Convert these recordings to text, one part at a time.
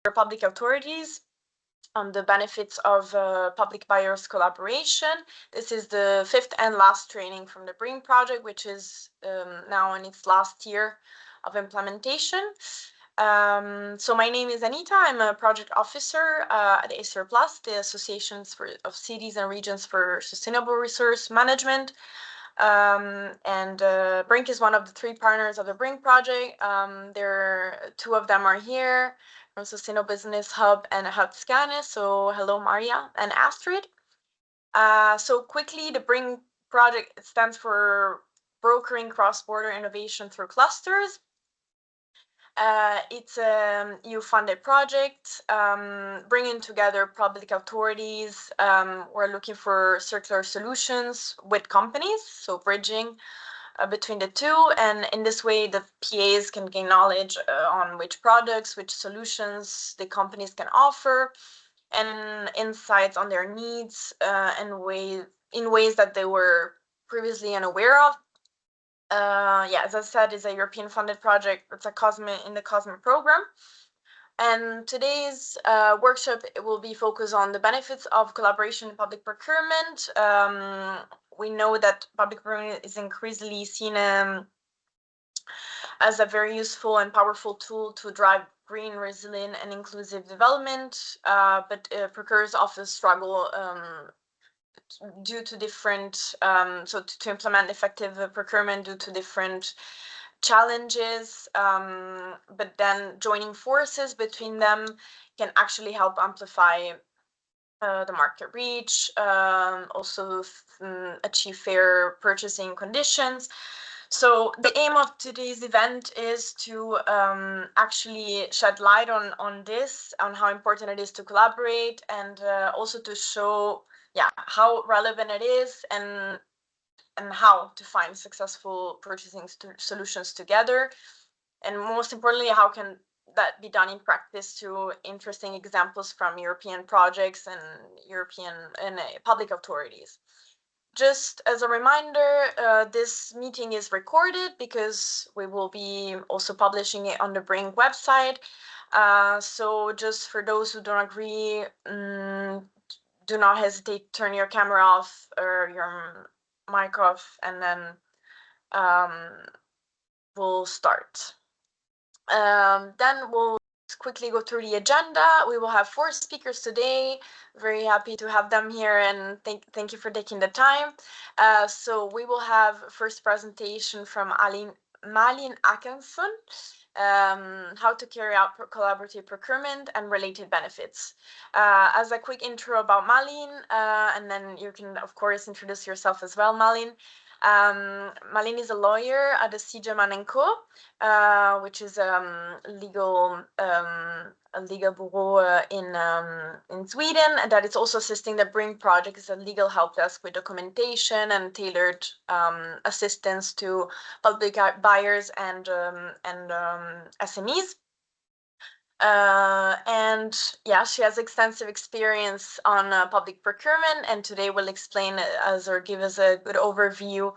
public authorities on the benefits of public buyers collaboration. This is the 5th and last training from the BRINC project, which is now in its last year of implementation. So my name is Anita. I'm a project officer at ACER Plus, the Association of Cities and Regions for Sustainable Resource Management. BRINC is one of the 3 partners of the BRINC project. Two of them are here from Sustainable Business Hub and Hub Scanner. So hello, Maria and Astrid. So quickly, the BRINC project stands for Brokering Cross-Border Innovation Through Clusters. It's a EU-funded project, bringing together public authorities. We're looking for circular solutions with companies, so bridging between the two. And in this way, the PAs can gain knowledge on which products, which solutions the companies can offer, and insights on their needs in ways that they were previously unaware of. As I said, it's a European-funded project. It's in the COSME program. And today's workshop will be focused on the benefits of collaboration in public procurement. We know that public procurement is increasingly seen as a very useful and powerful tool to drive green, resilient, and inclusive development, but procurers often struggle due to different, to implement effective procurement due to different challenges, but then joining forces between them can actually help amplify the market reach, also achieve fair purchasing conditions. So the aim of today's event is to actually shed light on this, on how important it is to collaborate, and also to show how relevant it is and how to find successful purchasing solutions together. And most importantly, how can that be done in practice through interesting examples from European projects and European and public authorities. Just as a reminder, this meeting is recorded because we will be also publishing it on the BRINC website. So just for those who don't agree, do not hesitate to turn your camera off or your mic off, and then we'll start. Then we'll quickly go through the agenda. We will have 4 speakers today. Very happy to have them here, and thank you for taking the time. So we will have first presentation from Malin Atkinson, how to carry out collaborative procurement and related benefits. As a quick intro about Malin, and then you can of course introduce yourself as well, Malin. Malin is a lawyer at the CGM & Co, which is a legal bureau in Sweden, and that is also assisting the BRINC project as a legal help desk with documentation and tailored assistance to public buyers and SMEs. She has extensive experience on public procurement, and today will explain give us a good overview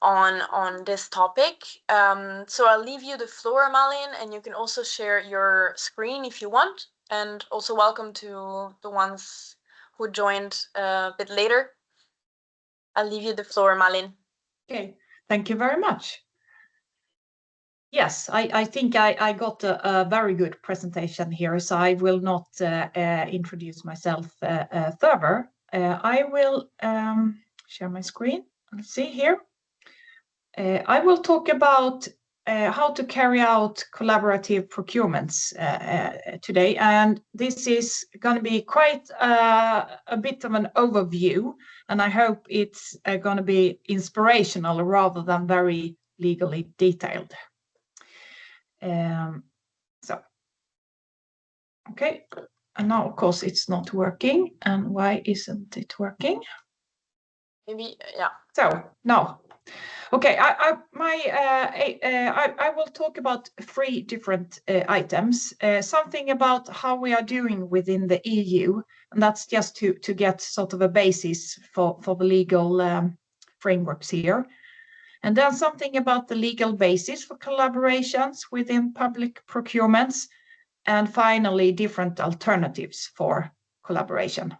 on this topic. So I'll leave you the floor, Malin, and you can also share your screen if you want, and also welcome to the ones who joined a bit later. I'll leave you the floor, Malin. Okay, thank you very much. Yes, I think I got a very good presentation here, so I will not introduce myself further. I will share my screen. Let's see here. I will talk about how to carry out collaborative procurements today, and this is going to be quite a bit of an overview, and I hope it's going to be inspirational rather than very legally detailed. Okay, and now of course it's not working. And why isn't it working? Maybe, yeah. So now, okay, I will talk about 3 different items. Something about how we are doing within the EU, and that's just to get sort of a basis for the legal frameworks here. And then something about the legal basis for collaborations within public procurements, and finally, different alternatives for collaboration.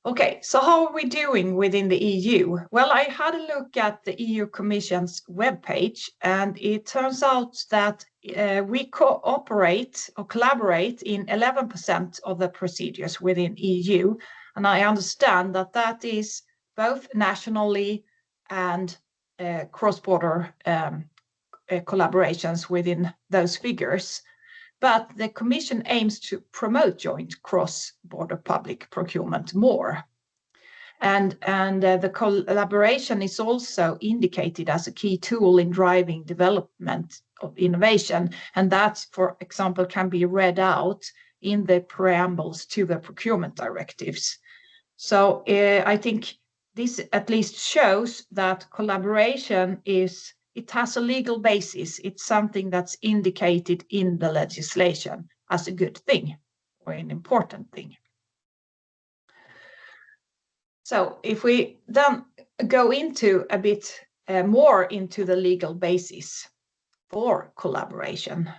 Okay, so how are we doing within the EU? Well, I had a look at the EU Commission's webpage, and it turns out that we cooperate or collaborate in 11% of the procedures within EU. And I understand that that is both nationally and cross-border collaborations within those figures. But the Commission aims to promote joint cross-border public procurement more. And the collaboration is also indicated as a key tool in driving development of innovation. And that, for example, can be read out in the preambles to the procurement directives. So I think this at least shows that collaboration it has a legal basis. It's something that's indicated in the legislation as a good thing or an important thing. So if we then go into a bit more into the legal basis for collaboration.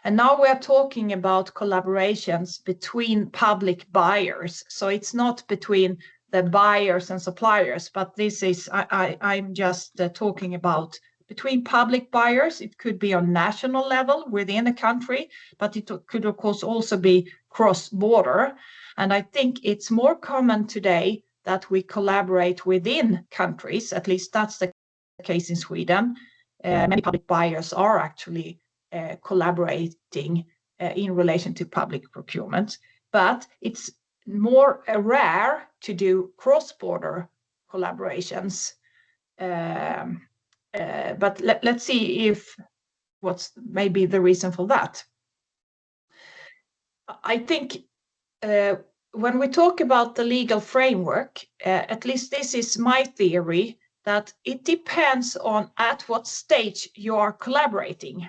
And now we're talking about collaborations between public buyers. So it's not between the buyers and suppliers, but this is, I'm just talking about between public buyers. It could be on national level within a country, but it could of course also be cross-border. And I think it's more common today that we collaborate within countries. At least that's the case in Sweden. Many public buyers are actually collaborating in relation to public procurement, but it's more rare to do cross-border collaborations. But let's see what's maybe the reason for that. I think when we talk about the legal framework, at least this is my theory, that it depends on at what stage you are collaborating.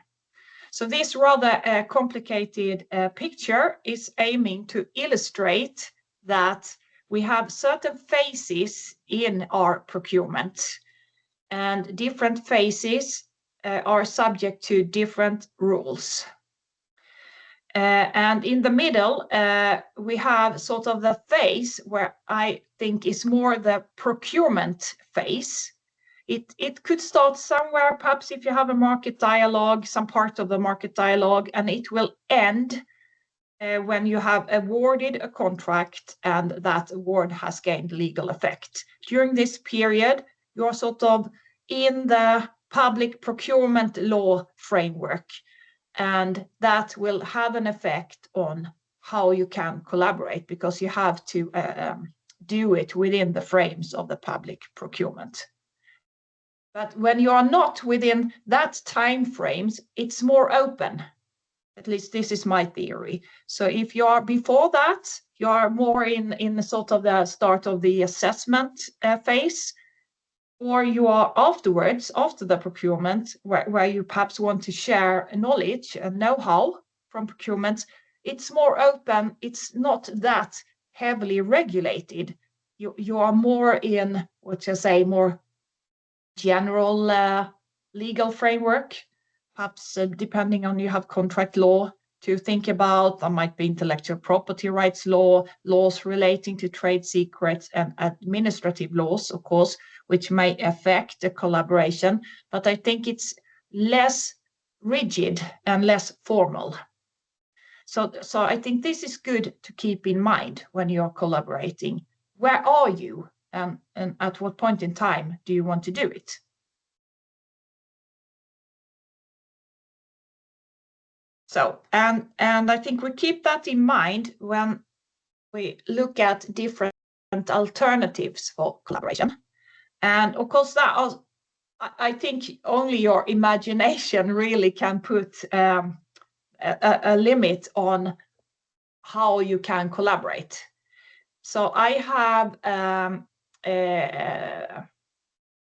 So this rather complicated picture is aiming to illustrate that we have certain phases in our procurement, and different phases are subject to different rules. And in the middle, we have sort of the phase where I think is more the procurement phase. It could start somewhere, perhaps if you have a market dialogue, some part of the market dialogue, and it will end when you have awarded a contract and that award has gained legal effect. During this period, you're sort of in the public procurement law framework, and that will have an effect on how you can collaborate, because you have to do it within the frames of the public procurement. But when you are not within that time frames, it's more open. At least this is my theory. So if you are before that, you are more in sort of the start of the assessment phase, or you are afterwards, after the procurement, where you perhaps want to share knowledge and know-how from procurement. It's more open. It's not that heavily regulated. You are more in, what you say, more general legal framework, perhaps depending on, you have contract law to think about. There might be intellectual property rights law, laws relating to trade secrets, and administrative laws, of course, which may affect the collaboration. But I think it's less rigid and less formal. So I think this is good to keep in mind when you're collaborating. Where are you? And at what point in time do you want to do it? So, and I think we keep that in mind when we look at different alternatives for collaboration. And of course, I think only your imagination really can put a limit on how you can collaborate. So I have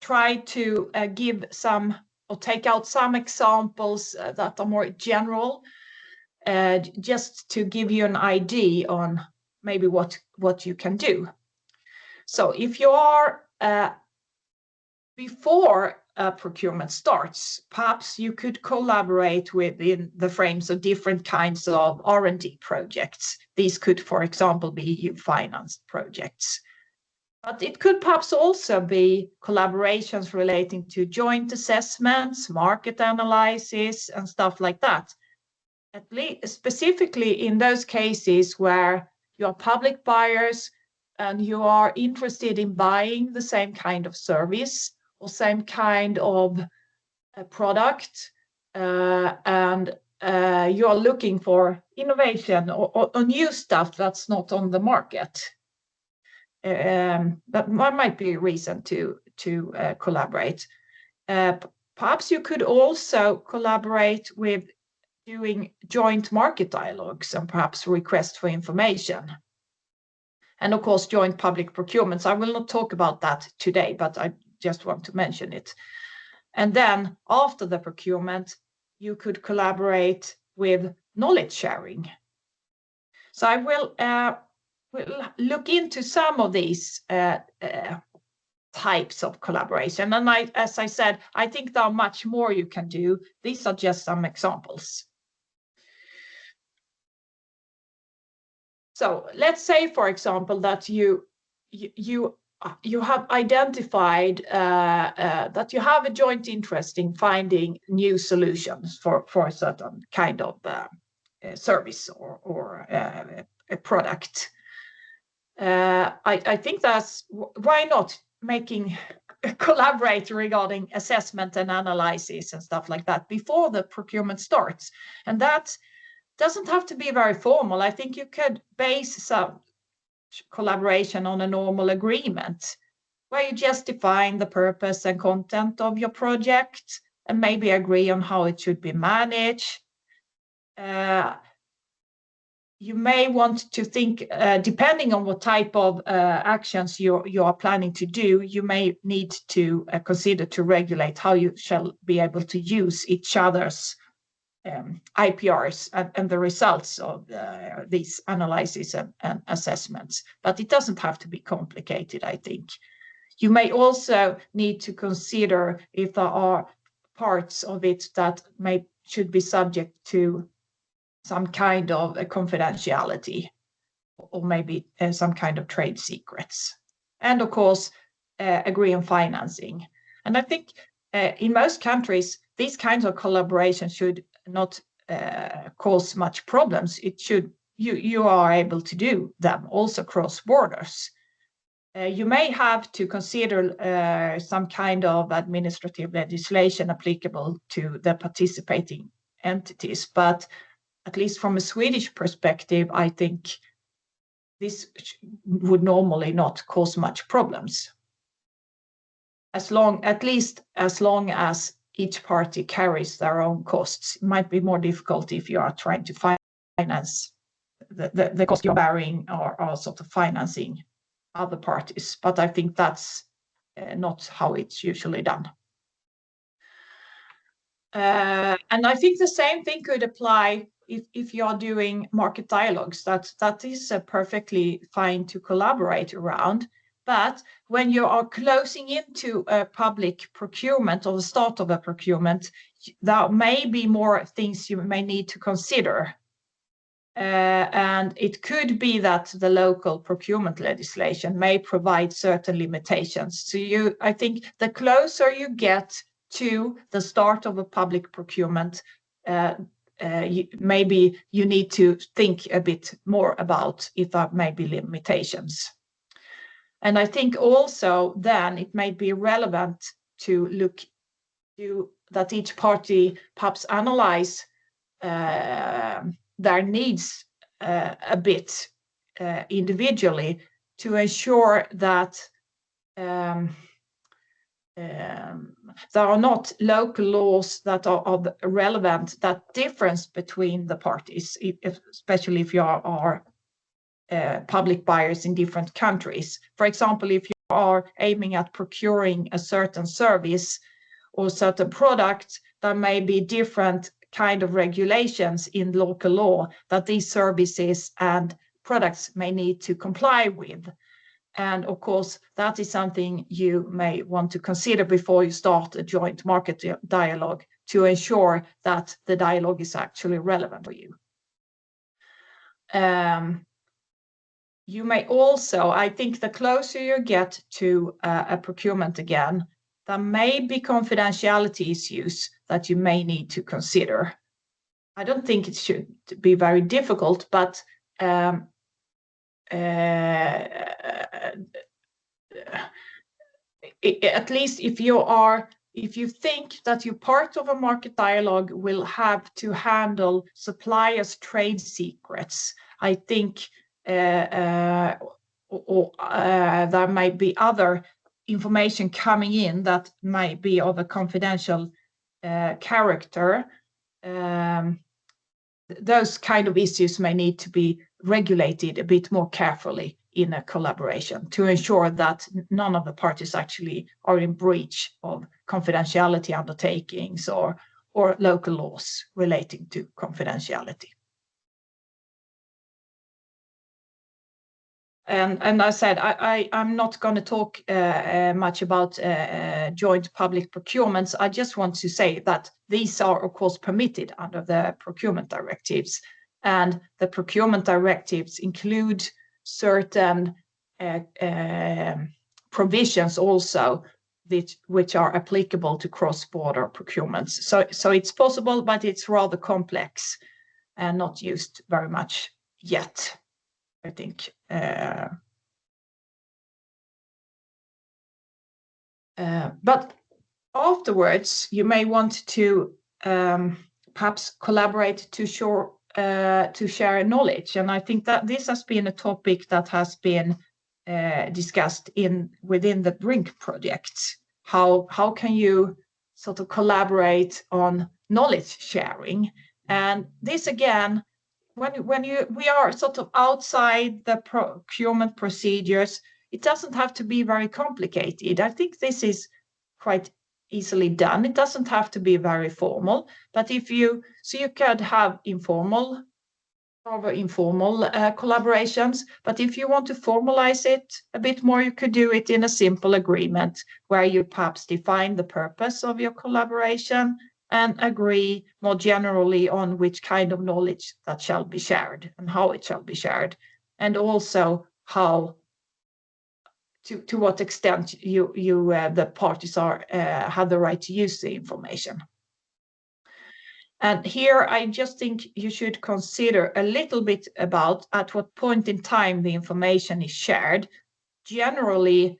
tried to give some, or take out some examples that are more general, just to give you an idea on maybe what you can do. So if you are before a procurement starts, perhaps you could collaborate within the frames of different kinds of R&D projects. These could, for example, be EU-financed projects. But it could perhaps also be collaborations relating to joint assessments, market analysis, and stuff like that. At least specifically in those cases where you are public buyers and you are interested in buying the same kind of service or same kind of product, and you are looking for innovation or new stuff that's not on the market. That might be a reason to collaborate. Perhaps you could also collaborate with doing joint market dialogues and perhaps request for information. And of course, joint public procurements. I will not talk about that today, but I just want to mention it. And then after the procurement, you could collaborate with knowledge sharing. So I will look into some of these types of collaboration. And as I said, I think there are much more you can do. These are just some examples. So let's say, for example, that you have identified that you have a joint interest in finding new solutions for a certain kind of service or a product. I think that's why not making collaborate regarding assessment and analysis and stuff like that before the procurement starts. And that doesn't have to be very formal. I think you could base some collaboration on a normal agreement where you just define the purpose and content of your project and maybe agree on how it should be managed. You may want to think, depending on what type of actions you are planning to do, you may need to consider to regulate how you shall be able to use each other's IPRs and the results of these analyses and assessments. But it doesn't have to be complicated, I think. You may also need to consider if there are parts of it that should be subject to some kind of a confidentiality or maybe some kind of trade secrets. And of course, agree on financing. And I think in most countries, these kinds of collaboration should not cause much problems. You are able to do them also cross borders. You may have to consider some kind of administrative legislation applicable to the participating entities, but at least from a Swedish perspective, I think this would normally not cause much problems. At least as long as each party carries their own costs. It might be more difficult if you are trying to finance the cost you're bearing or sort of financing other parties. But I think that's not how it's usually done. And I think the same thing could apply if you are doing market dialogues. That is perfectly fine to collaborate around. But when you are closing into a public procurement or the start of a procurement, there may be more things you may need to consider. And it could be that the local procurement legislation may provide certain limitations. So I think the closer you get to the start of a public procurement, maybe you need to think a bit more about if there may be limitations. And I think also then it may be relevant to look to that each party perhaps analyze their needs a bit individually to ensure that there are not local laws that are relevant, that difference between the parties, especially if you are public buyers in different countries. For example, if you are aiming at procuring a certain service or certain product, there may be different kind of regulations in local law that these services and products may need to comply with. And of course, that is something you may want to consider before you start a joint market dialogue to ensure that the dialogue is actually relevant for you. You may also, I think the closer you get to a procurement again, there may be confidentiality issues that you may need to consider. I don't think it should be very difficult, but at least if you think that you're part of a market dialogue will have to handle suppliers' trade secrets, I think there might be other information coming in that might be of a confidential character. Those kind of issues may need to be regulated a bit more carefully in a collaboration to ensure that none of the parties actually are in breach of confidentiality undertakings or local laws relating to confidentiality. And I said, I'm not going to talk much about joint public procurements. I just want to say that these are, of course, permitted under the procurement directives. And the procurement directives include certain provisions also which are applicable to cross-border procurements. So it's possible, but it's rather complex and not used very much yet, I think. But afterwards, you may want to perhaps collaborate to share knowledge. And I think that this has been a topic that has been discussed within the BRINC project. How can you sort of collaborate on knowledge sharing? And this again, when we are sort of outside the procurement procedures, it doesn't have to be very complicated. I think this is quite easily done. It doesn't have to be very formal, but you could have informal collaborations, but if you want to formalize it a bit more, you could do it in a simple agreement where you perhaps define the purpose of your collaboration and agree more generally on which kind of knowledge that shall be shared and how it shall be shared, and also how to what extent the parties have the right to use the information. And here I just think you should consider a little bit about at what point in time the information is shared. Generally,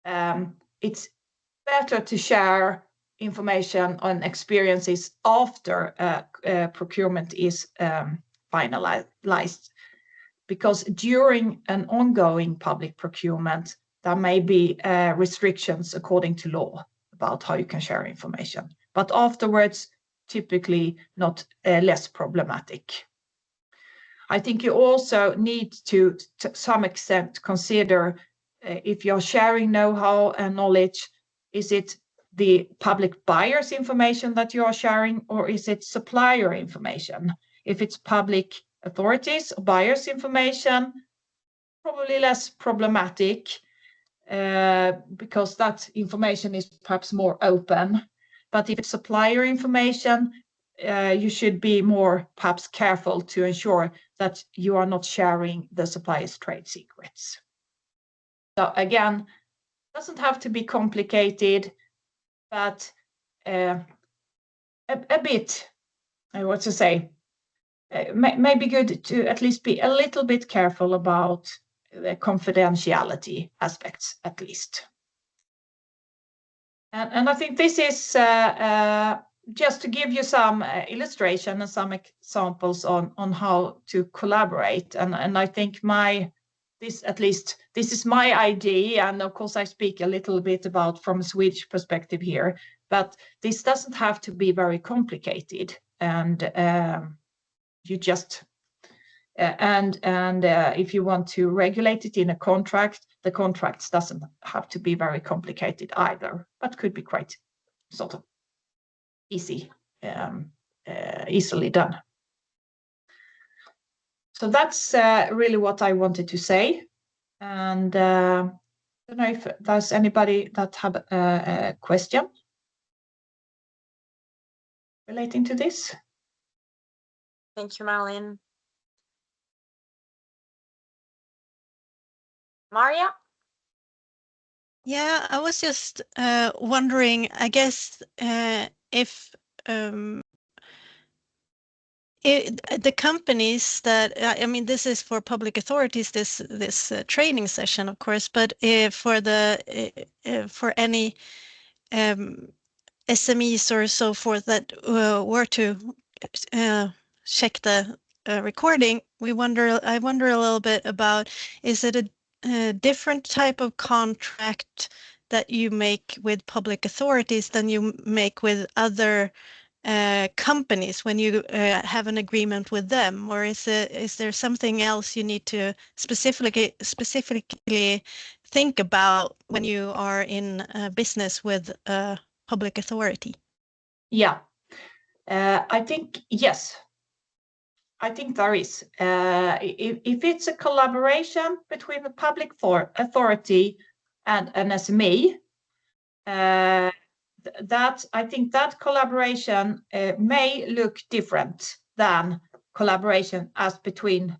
it's better to share information on experiences after procurement is finalized, because during an ongoing public procurement, there may be restrictions according to law about how you can share information. But afterwards, typically not less problematic. I think you also need to some extent consider if you're sharing know-how and knowledge, is it the public buyer's information that you are sharing, or is it supplier information? If it's public authorities or buyers' information, probably less problematic because that information is perhaps more open. But if it's supplier information, you should be more perhaps careful to ensure that you are not sharing the supplier's trade secrets. So again, it doesn't have to be complicated, but a bit, what to say, may be good to at least be a little bit careful about the confidentiality aspects, at least. And I think this is just to give you some illustration and some examples on how to collaborate. And I think this is my idea. And of course, I speak a little bit about from a Swedish perspective here, but this doesn't have to be very complicated. And you just if you want to regulate it in a contract, the contracts doesn't have to be very complicated either, but could be quite sort of easily done. So that's really what I wanted to say. And I don't know if there's anybody that have a question relating to this. Thank you, Malin. Maria? Yeah, I was just wondering, I guess, if the companies that, I mean, this is for public authorities, this training session, of course, but for any SMEs or so forth that were to check the recording, I wonder a little bit about, is it a different type of contract that you make with public authorities than you make with other companies when you have an agreement with them, or is there something else you need to specifically think about when you are in business with a public authority? Yeah, I think yes. I think there is. If it's a collaboration between the public authority and an SME, that I think that collaboration may look different than collaboration as between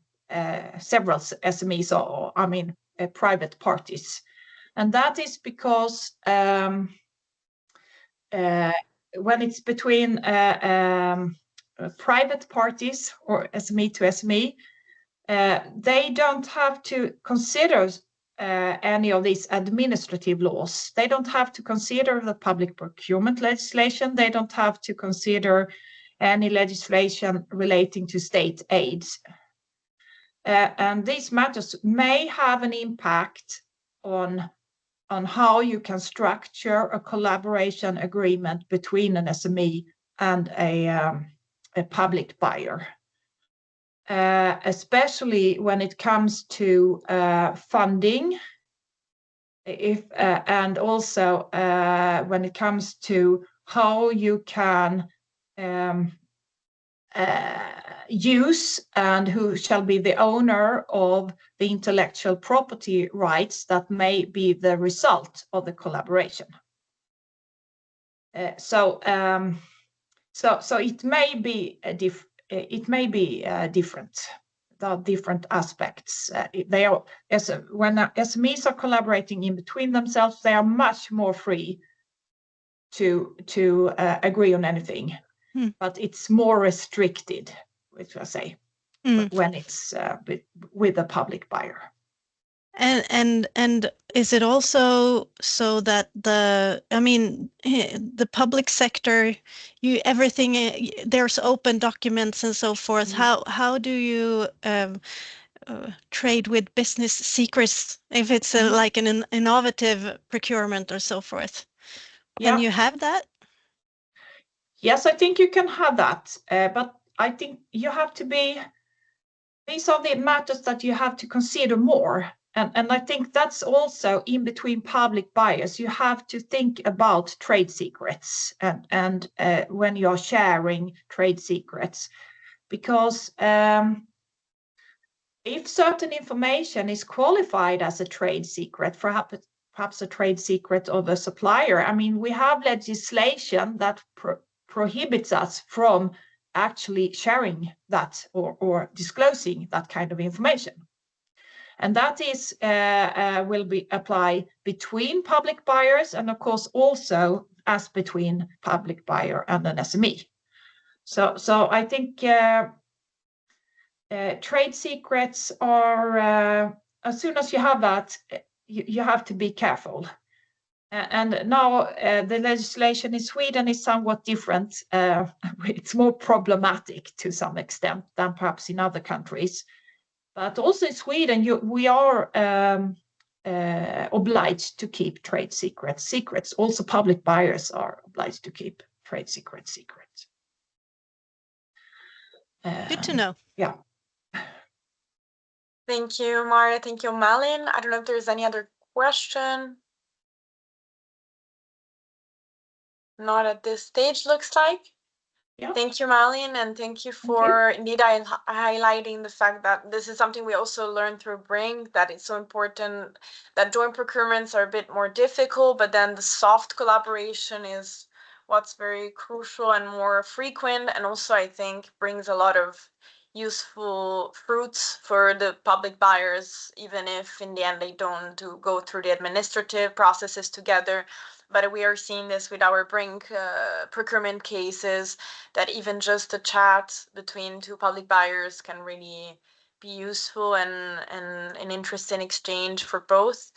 several SMEs or I mean private parties, and that is because when it's between private parties or SME to SME, they don't have to consider any of these administrative laws. They don't have to consider the public procurement legislation. They don't have to consider any legislation relating to state aids. And these matters may have an impact on how you can structure a collaboration agreement between an SME and a public buyer. Especially when it comes to funding, and also when it comes to how you can use and who shall be the owner of the intellectual property rights that may be the result of the collaboration. So it may be different. There are different aspects. When SMEs are collaborating in between themselves, they are much more free to agree on anything. But it's more restricted, which I say, when it's with a public buyer. And is it also so that the public sector, there's open documents and so forth. How do you trade with business secrets if it's like an innovative procurement or so forth? Can you have that? Yes, I think you can have that, but I think you have to be. These are the matters that you have to consider more. And I think that's also in between public buyers. You have to think about trade secrets and when you're sharing trade secrets, because if certain information is qualified as a trade secret, perhaps a trade secret of a supplier, I mean, we have legislation that prohibits us from actually sharing that or disclosing that kind of information. And that is will be apply between public buyers and of course also as between public buyer and an SME. So I think trade secrets are as soon as you have that, you have to be careful. And now the legislation in Sweden is somewhat different. It's more problematic to some extent than perhaps in other countries. But also in Sweden, we are obliged to keep trade secrets. Also, public buyers are obliged to keep trade secrets. Good to know. Yeah. Thank you, Maria. Thank you, Malin. I don't know if there's any other question. Not at this stage, looks like. Yeah. Thank you, Marlene, and thank you for indeed highlighting the fact that this is something we also learned through BRINC, that it's so important that joint procurements are a bit more difficult, but then the soft collaboration is what's very crucial and more frequent, and also I think brings a lot of useful fruits for the public buyers, even if in the end they don't go through the administrative processes together. But we are seeing this with our BRINC procurement cases, that even just a chat between two public buyers can really be useful and an interesting exchange for both.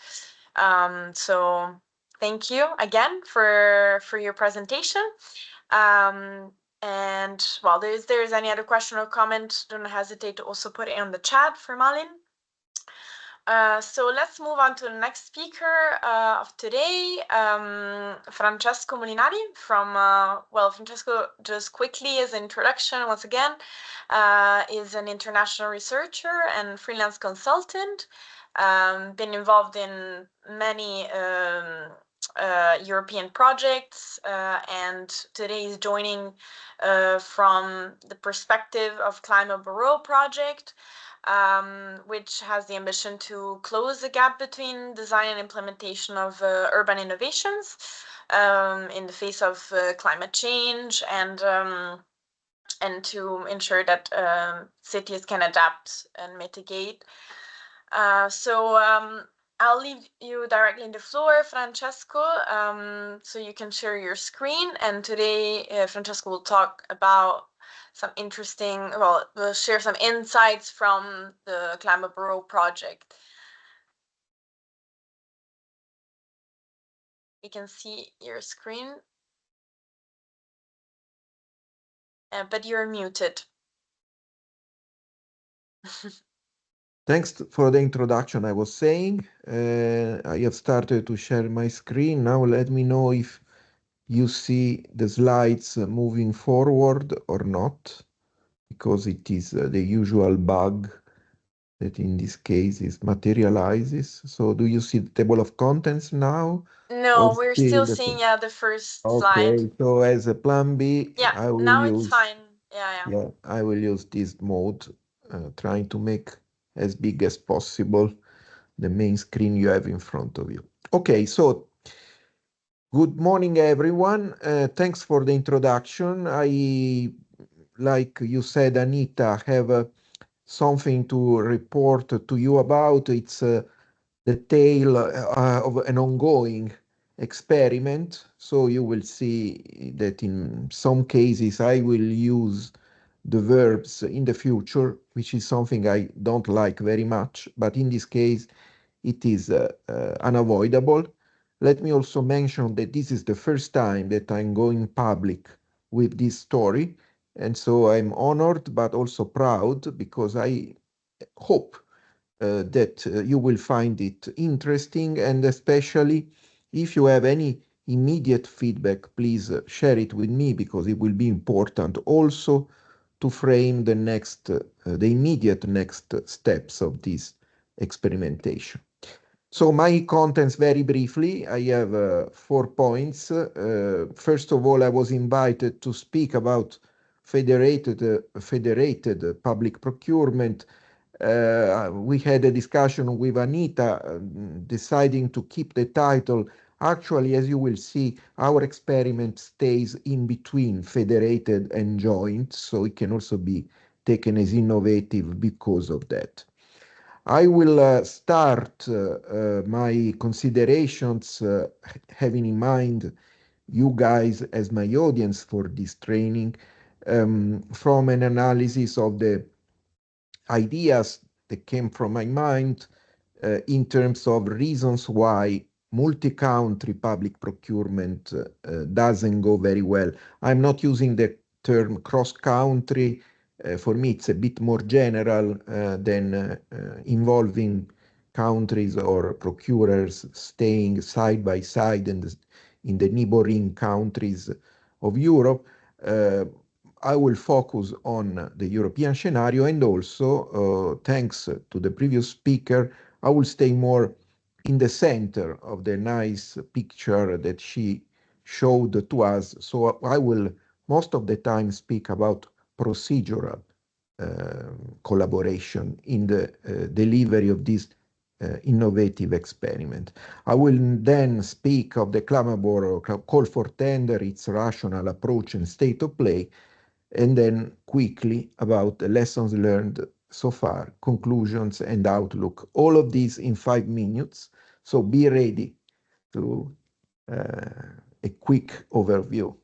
So thank you again for your presentation. And well, if there's any other question or comment, don't hesitate to also put it on the chat for Malin. So let's move on to the next speaker of today, Francesco Molinari from, well, Francesco, just quickly as an introduction, once again, is an international researcher and freelance consultant, been involved in many European projects, and today is joining from the perspective of Climate Bureau project, which has the ambition to close the gap between design and implementation of urban innovations in the face of climate change, and to ensure that cities can adapt and mitigate. So I'll leave you directly in the floor, Francesco, so you can share your screen. And today, Francesco will talk about some interesting, well, we'll share some insights from the Climate Bureau project. You can see your screen, but you're muted. Thanks for the introduction. I was saying I have started to share my screen. Now let me know if you see the slides moving forward or not, because it is the usual bug that in this case is materializes. So do you see the table of contents now? No, Or we're still still seeing the first Okay, slide. so as a plan B, Yeah, I will now use, it's fine. Yeah. I will use this mode, trying to make as big as possible the main screen you have in front of you. Okay, so good morning, everyone. Thanks for the introduction. I, like you said, Anita, have something to report to you about. It's the tale of an ongoing experiment. So you will see that in some cases I will use the verbs in the future, which is something I don't like very much, but in this case it is unavoidable. Let me also mention that this is the first time that I'm going public with this story, and so I'm honored but also proud, because I hope that you will find it interesting, and especially if you have any immediate feedback, please share it with me, because it will be important also to frame the immediate next steps of this experimentation. So my contents, very briefly, I have 4 points. First of all, I was invited to speak about federated public procurement. We had a discussion with Anita, deciding to keep the title. Actually, as you will see, our experiment stays in between federated and joint, so it can also be taken as innovative because of that. I will start my considerations having in mind you guys as my audience for this training, from an analysis of the ideas that came from my mind in terms of reasons why multi-country public procurement doesn't go very well. I'm not using the term cross-country. For me, it's a bit more general than involving countries or procurers staying side by side in the neighboring countries of Europe. I will focus on the European scenario, and also, thanks to the previous speaker, I will stay more in the center of the nice picture that she showed to us. So I will most of the time speak about procedural collaboration in the delivery of this innovative experiment. I will then speak of the Clamabor call for tender, its rational approach and state of play, and then quickly about the lessons learned so far, conclusions and outlook. All of these in 5 minutes, so be ready to a quick overview.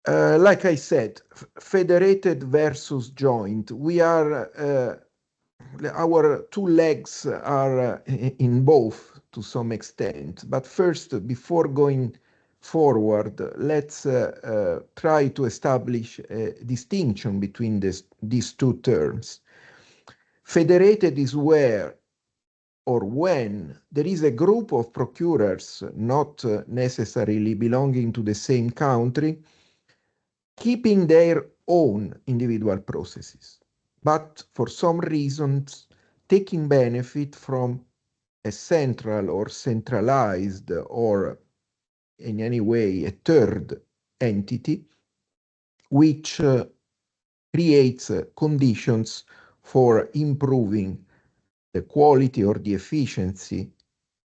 Like I said, federated versus joint. We are, our two legs are in both to some extent. But first, before going forward, let's try to establish a distinction between these two terms. Federated is where or when there is a group of procurers not necessarily belonging to the same country, keeping their own individual processes, but for some reasons taking benefit from a central or centralized or in any way a third entity which creates conditions for improving the quality or the efficiency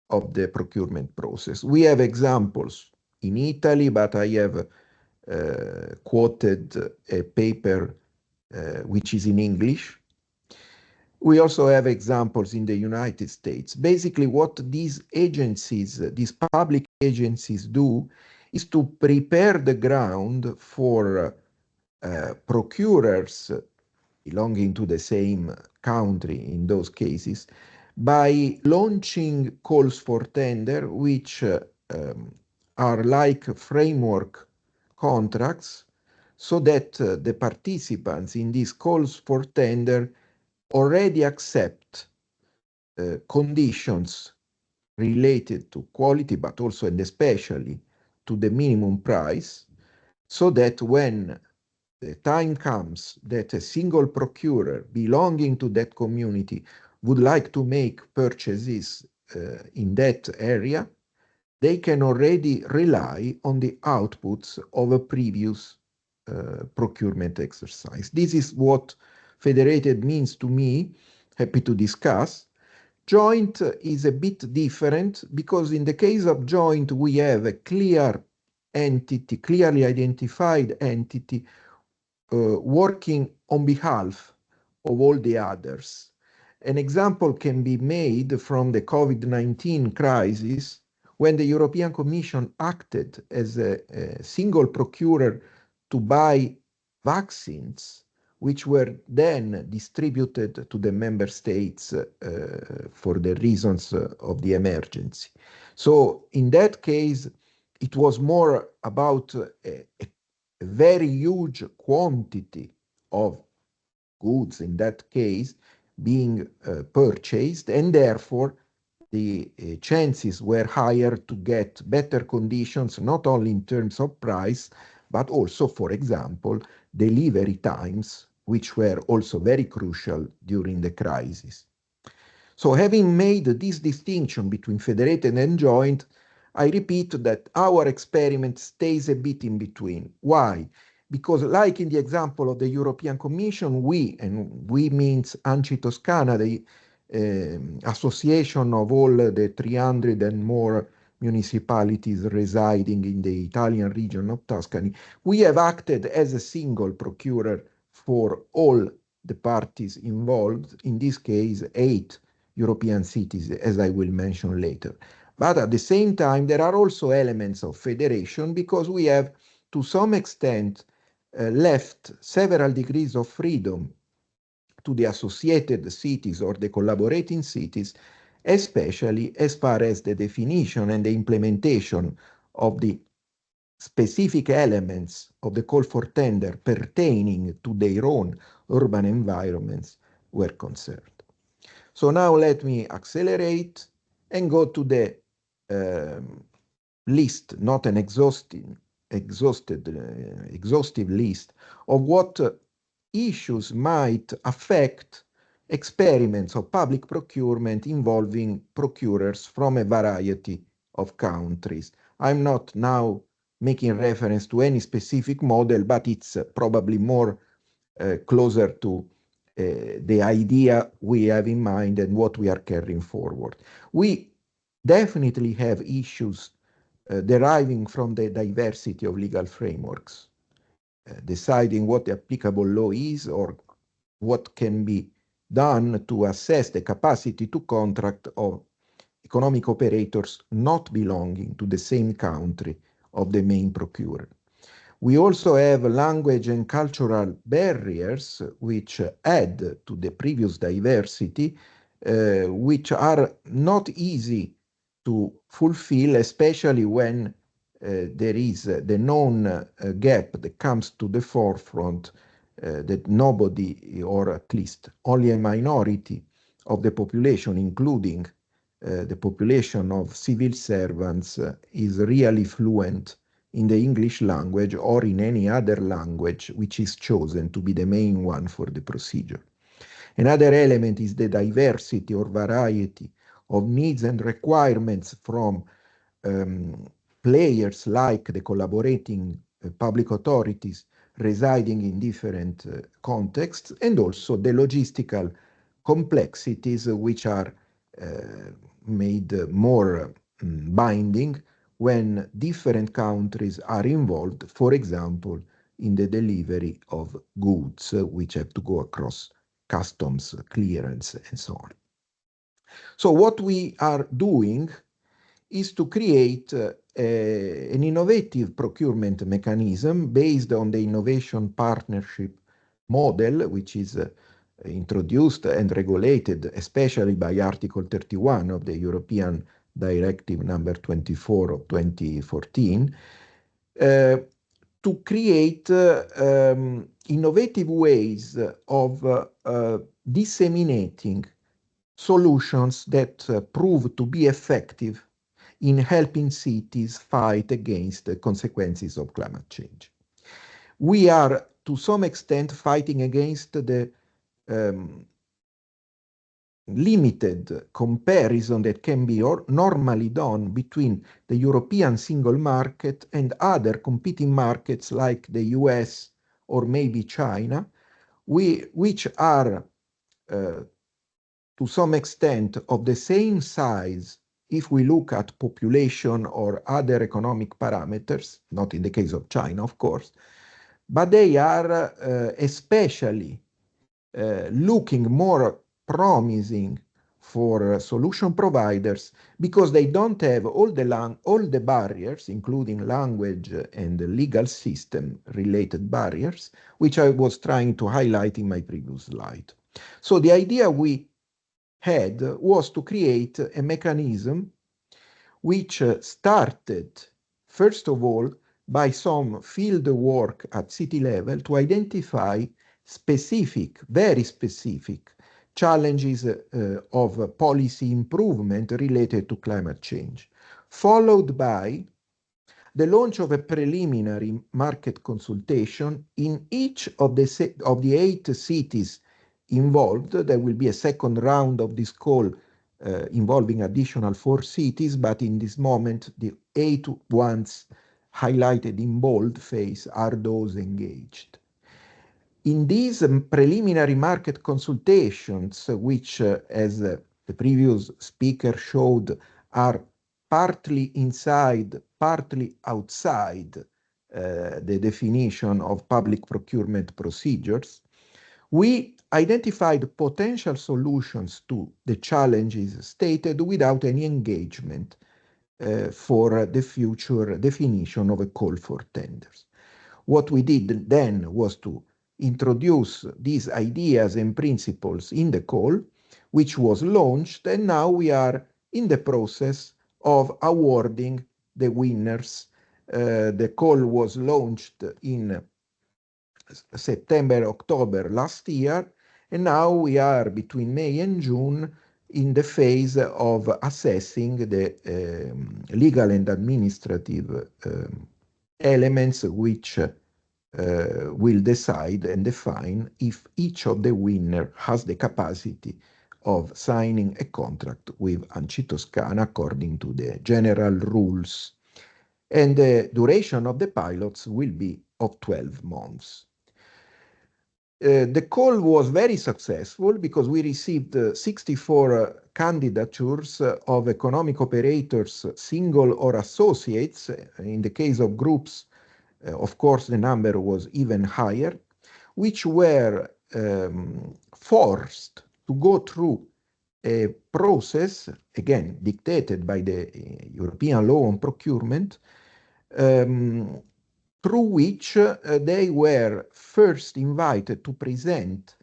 of the procurement process. We have examples in Italy, but I have quoted a paper which is in English. We also have examples in the United States. Basically, what these agencies, these public agencies do is to prepare the ground for procurers belonging to the same country in those cases by launching calls for tender, which are like framework contracts, so that the participants in these calls for tender already accept conditions related to quality, but also and especially to the minimum price, so that when the time comes that a single procurer belonging to that community would like to make purchases in that area, they can already rely on the outputs of a previous procurement exercise. This is what federated means to me. Happy to discuss. Joint is a bit different because in the case of joint, we have a clear entity, clearly identified entity working on behalf of all the others. An example can be made from the COVID-19 crisis, when the European Commission acted as a single procurer to buy vaccines, which were then distributed to the member states for the reasons of the emergency. So in that case, it was more about a very huge quantity of goods, in that case, being purchased, and therefore the chances were higher to get better conditions, not only in terms of price, but also, for example, delivery times, which were also very crucial during the crisis. So having made this distinction between federated and joint, I repeat that our experiment stays a bit in between. Why? Because like in the example of the European Commission, we means ANCI Toscana, the association of all the 300 and more municipalities residing in the Italian region of Tuscany, we have acted as a single procurer for all the parties involved, in this case 8 European cities, as I will mention later. But at the same time, there are also elements of federation because we have, to some extent, left several degrees of freedom to the associated cities or the collaborating cities, especially as far as the definition and the implementation of the specific elements of the call for tender pertaining to their own urban environments were concerned. So now let me accelerate and go to the list, not an exhaustive list of what issues might affect experiments of public procurement involving procurers from a variety of countries. I'm not now making reference to any specific model, but it's probably more closer to the idea we have in mind and what we are carrying forward. We definitely have issues deriving from the diversity of legal frameworks, deciding what the applicable law is or what can be done to assess the capacity to contract of economic operators not belonging to the same country of the main procurer. We also have language and cultural barriers which add to the previous diversity, which are not easy to fulfill, especially when there is the known gap that comes to the forefront that nobody, or at least only a minority of the population, including the population of civil servants, is really fluent in the English language or in any other language which is chosen to be the main one for the procedure. Another element is the diversity or variety of needs and requirements from players like the collaborating public authorities residing in different contexts, and also the logistical complexities which are made more binding when different countries are involved, for example, in the delivery of goods which have to go across customs clearance and so on. So what we are doing is to create an innovative procurement mechanism based on the innovation partnership model, which is introduced and regulated especially by Article 31 of the European Directive number 24 of 2014, to create innovative ways of disseminating solutions that prove to be effective in helping cities fight against the consequences of climate change. We are, to some extent, fighting against the limited comparison that can be normally done between the European single market and other competing markets like the US or maybe China, which are to some extent of the same size if we look at population or other economic parameters, not in the case of China, of course, but they are especially looking more promising for solution providers because they don't have all the barriers, including language and legal system related barriers, which I was trying to highlight in my previous slide. So the idea we had was to create a mechanism which started, first of all, by some field work at city level to identify specific, very specific challenges of policy improvement related to climate change, followed by the launch of a preliminary market consultation in each of the 8 cities involved. There will be a second round of this call involving additional 4 cities, but in this moment, the 8 ones highlighted in bold face are those engaged. In these preliminary market consultations, which, as the previous speaker showed, are partly inside, partly outside the definition of public procurement procedures, we identified potential solutions to the challenges stated without any engagement for the future definition of a call for tenders. What we did then was to introduce these ideas and principles in the call, which was launched, and now we are in the process of awarding the winners. The call was launched in September, October last year, and now we are between May and June in the phase of assessing the legal and administrative elements which will decide and define if each of the winners has the capacity of signing a contract with ANCI Toscana according to the general rules and the duration of the pilots will be of 12 months. The call was very successful because we received 64 candidatures of economic operators, single or associates. In the case of groups, of course, the number was even higher, which were forced to go through a process, again, dictated by the European law on procurement, through which they were first invited to present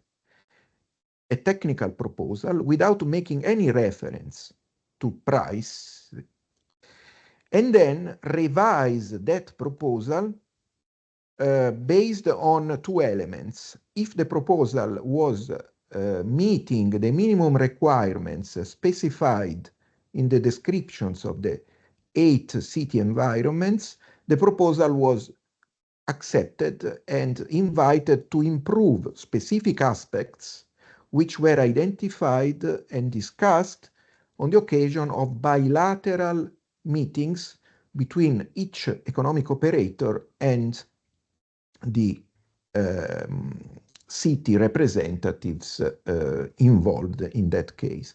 a technical proposal without making any reference to price, and then revise that proposal based on two elements. If the proposal was meeting the minimum requirements specified in the descriptions of the 8 city environments, the proposal was accepted and invited to improve specific aspects which were identified and discussed on the occasion of bilateral meetings between each economic operator and the city representatives involved in that case.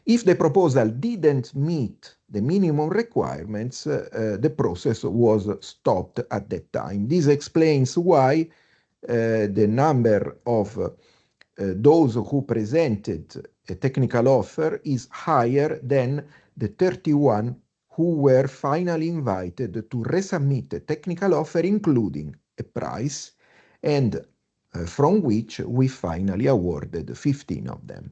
If the proposal didn't meet the minimum requirements, the process was stopped at that time. This explains why the number of those who presented a technical offer is higher than the 31 who were finally invited to resubmit a technical offer, including a price, and from which we finally awarded 15 of them.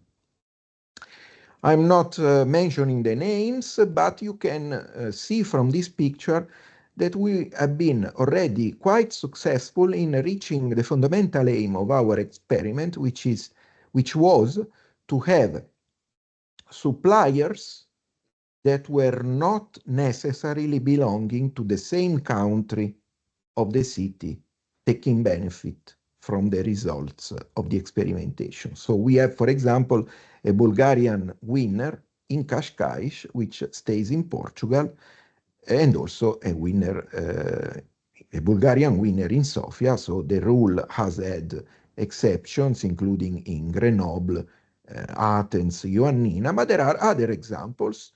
I'm not mentioning the names, but you can see from this picture that we have been already quite successful in reaching the fundamental aim of our experiment, which was to have suppliers that were not necessarily belonging to the same country of the city taking benefit from the results of the experimentation. So we have, for example, a Bulgarian winner in Cascais, which stays in Portugal, and also a winner, a Bulgarian winner in Sofia. So the rule has had exceptions, including in Grenoble, Athens, Ioannina, but there are other examples,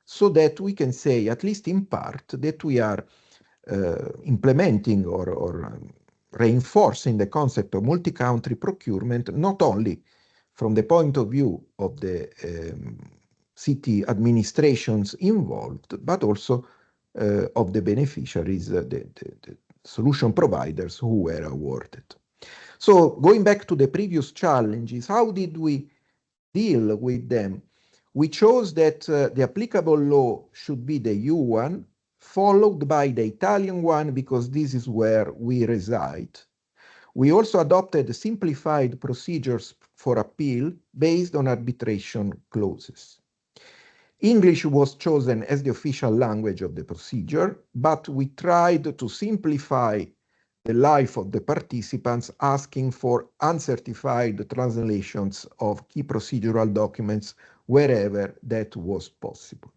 so that we can say, at least in part, that we are implementing or reinforcing the concept of multi-country procurement, not only from the point of view of the city administrations involved, but also of the beneficiaries, the solution providers who were awarded. So going back to the previous challenges, how did we deal with them? We chose that the applicable law should be the EU one, followed by the Italian one, because this is where we reside. We also adopted simplified procedures for appeal based on arbitration clauses. English was chosen as the official language of the procedure, but we tried to simplify the life of the participants, asking for uncertified translations of key procedural documents wherever that was possible.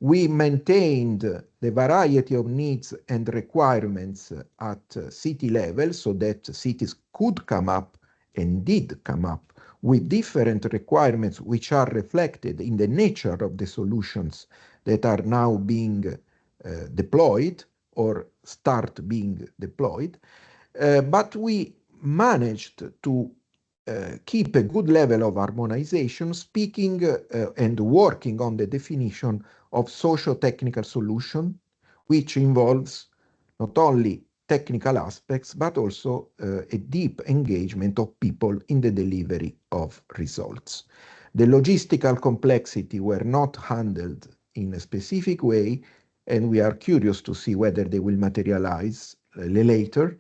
We maintained the variety of needs and requirements at city level so that cities could come up and did come up with different requirements which are reflected in the nature of the solutions that are now being deployed or start being deployed. But we managed to keep a good level of harmonization, speaking and working on the definition of socio-technical solution, which involves not only technical aspects, but also a deep engagement of people in the delivery of results. The logistical complexity were not handled in a specific way, and we are curious to see whether they will materialize later,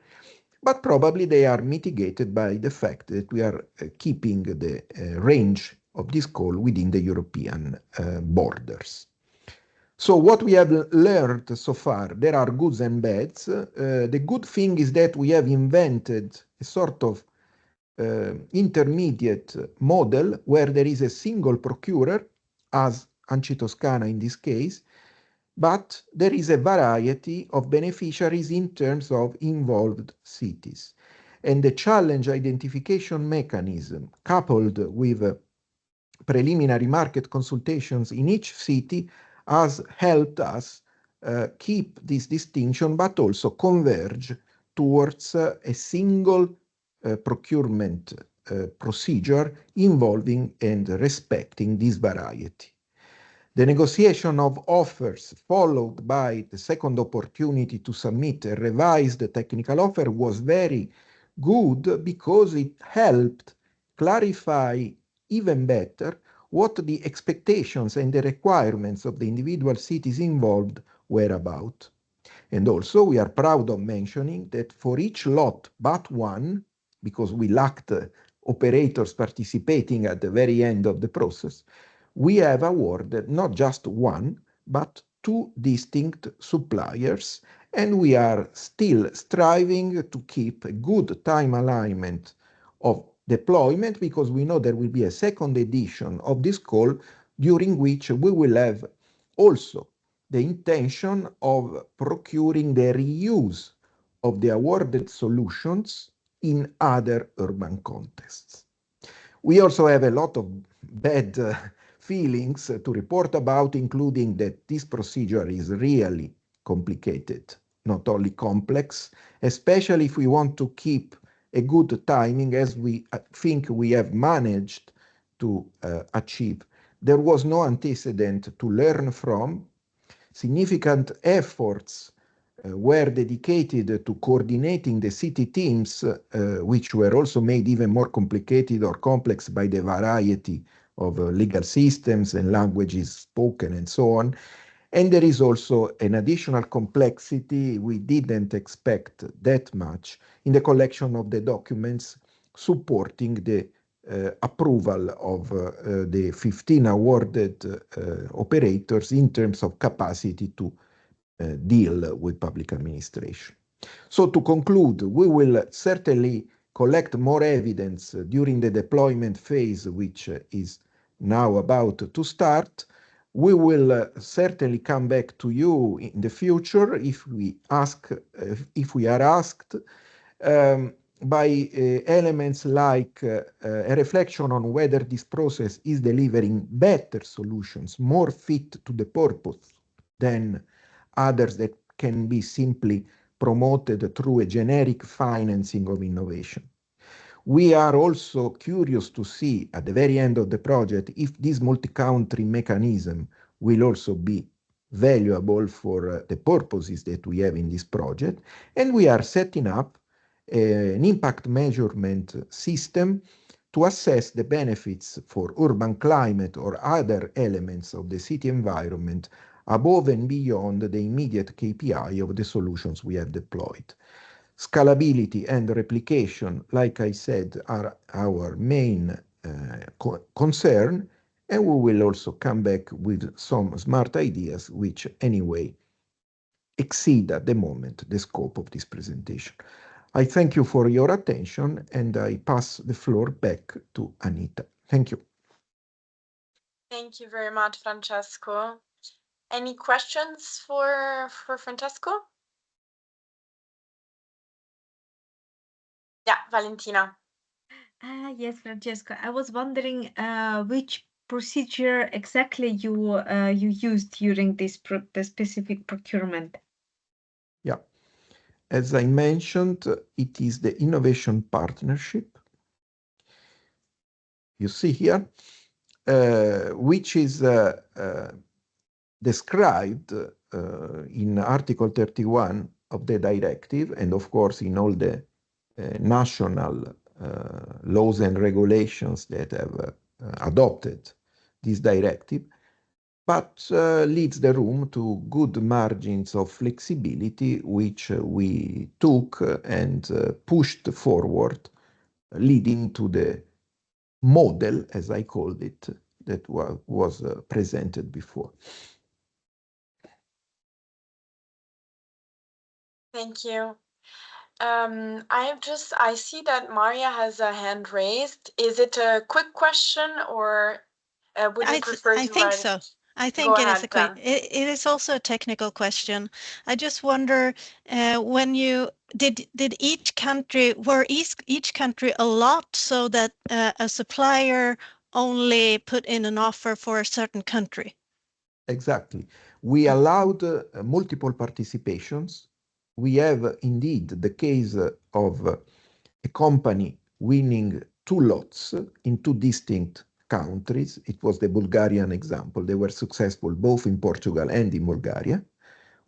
but probably they are mitigated by the fact that we are keeping the range of this call within the European borders. So what we have learned so far, there are goods and bads. The good thing is that we have invented a sort of intermediate model where there is a single procurer, as ANCI Toscana in this case, but there is a variety of beneficiaries in terms of involved cities. And the challenge identification mechanism, coupled with preliminary market consultations in each city, has helped us keep this distinction, but also converge towards a single procurement procedure involving and respecting this variety. The negotiation of offers, followed by the second opportunity to submit a revised technical offer, was very good because it helped clarify even better what the expectations and the requirements of the individual cities involved were about. And also, we are proud of mentioning that for each lot but one, because we lacked operators participating at the very end of the process, we have awarded not just one, but two distinct suppliers, and we are still striving to keep a good time alignment of deployment, because we know there will be a second edition of this call, during which we will have also the intention of procuring the reuse of the awarded solutions in other urban contexts. We also have a lot of bad feelings to report about, including that this procedure is really complicated, not only complex, especially if we want to keep a good timing, as we think we have managed to achieve. There was no antecedent to learn from. Significant efforts were dedicated to coordinating the city teams, which were also made even more complicated or complex by the variety of legal systems and languages spoken and so on. And there is also an additional complexity we didn't expect that much in the collection of the documents supporting the approval of the 15 awarded operators in terms of capacity to deal with public administration. So to conclude, we will certainly collect more evidence during the deployment phase, which is now about to start. We will certainly come back to you in the future if we are asked, by elements like a reflection on whether this process is delivering better solutions, more fit to the purpose than others that can be simply promoted through a generic financing of innovation. We are also curious to see at the very end of the project if this multi-country mechanism will also be valuable for the purposes that we have in this project. And we are setting up an impact measurement system to assess the benefits for urban climate or other elements of the city environment above and beyond the immediate KPI of the solutions we have deployed. Scalability and replication, like I said, are our main concern, and we will also come back with some smart ideas which anyway exceed at the moment the scope of this presentation. I thank you for your attention, and I pass the floor back to Anita. Thank you. Thank you very much, Francesco. Any questions for Francesco? Yeah, Valentina. Yes, Francesco. I was wondering which procedure exactly you used during this the specific procurement. Yeah. As I mentioned, it is the innovation partnership. You see here, which is described in Article 31 of the directive, and of course in all the national laws and regulations that have adopted this directive, but leaves the room to good margins of flexibility, which we took and pushed forward, leading to the model, as I called it, that was presented before. Thank you. I see that Maria has a hand raised. Is it a quick question, or would you prefer to I think write so. it? I think Go it is ahead, Jen. it is also a technical question. I just wonder when you did each country each country a lot so that a supplier only put in an offer for a certain country? Exactly. We allowed multiple participations. We have indeed the case of a company winning 2 lots in 2 distinct countries. It was the Bulgarian example. They were successful both in Portugal and in Bulgaria,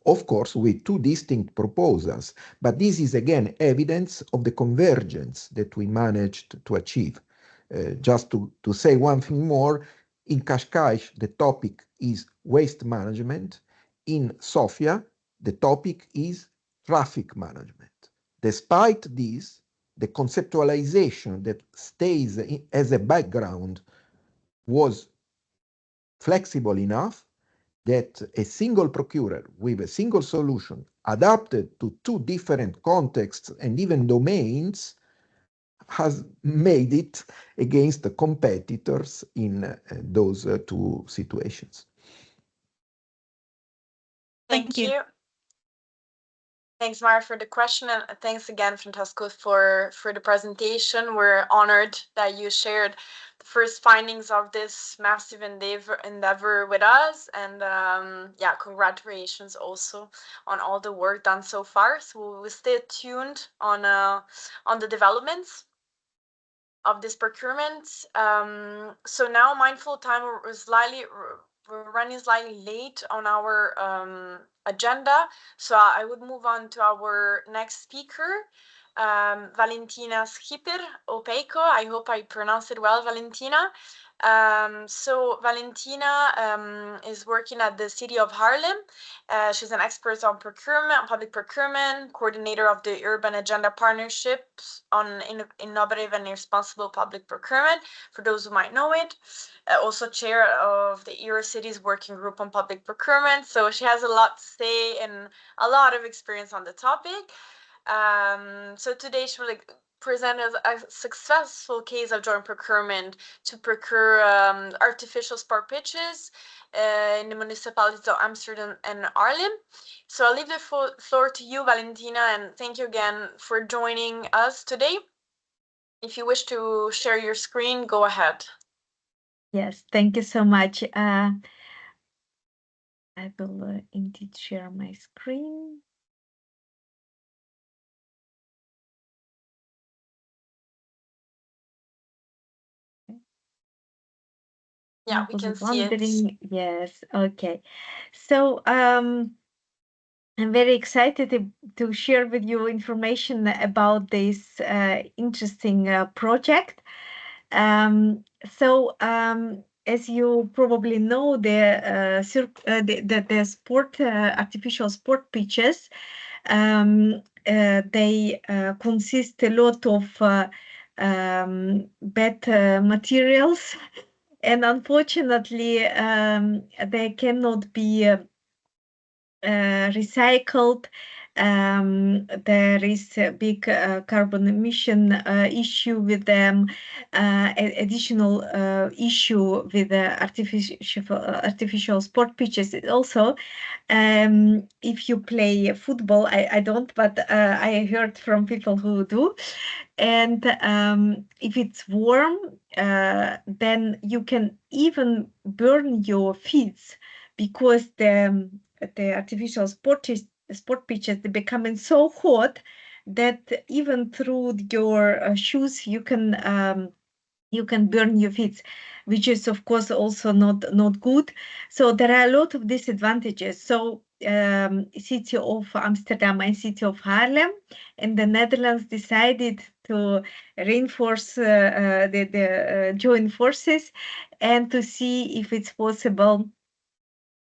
of course, with 2 distinct proposals. But this is again evidence of the convergence that we managed to achieve. Just to say one thing more, in Cascais, the topic is waste management. In Sofia, the topic is traffic management. Despite this, the conceptualization that stays as a background was flexible enough that a single procurer with a single solution adapted to 2 different contexts and even domains has made it against the competitors in those 2 situations. Thank you. Thanks, Mara, for the question, and thanks again, Francesco, for the presentation. We're honored that you shared the first findings of this massive endeavor with us, and yeah, congratulations also on all the work done so far. So we'll stay tuned on the developments of this procurement. So now, mindful of time, we're running slightly late on our agenda, so I would move on to our next speaker, Valentina Schipper Opeico. I hope I pronounced it well, Valentina. So Valentina is working at the City of Haarlem. She's an expert on procurement, public procurement, coordinator of the Urban Agenda Partnerships on Innovative and Responsible Public Procurement, for those who might know it. Also chair of the Eurocities Working Group on Public Procurement. So she has a lot to say and a lot of experience on the topic. So today she will present a successful case of joint procurement to procure artificial sport pitches in the municipalities of Amsterdam and Haarlem. So I'll leave the floor to you, Valentina, and thank you again for joining us today. If you wish to share your screen, go ahead. Yes, thank you so much. I will indeed share my screen. Yeah, we can see it. Yes, okay. So I'm very excited to share with you information about this interesting project. As you probably know, the artificial sport pitches, they consist a lot of bad materials, and unfortunately, they cannot be recycled. There is a big carbon emission issue with them. Additional issue with the artificial sport pitches is also, if you play football, I don't, but I heard from people who do, and if it's warm, then you can even burn your feet, because the artificial sport pitches, they becoming so hot that even through your shoes you can burn your feet, which is of course also not good. So there are a lot of disadvantages. So City of Amsterdam and City of Haarlem in the Netherlands decided to reinforce the joint forces and to see if it's possible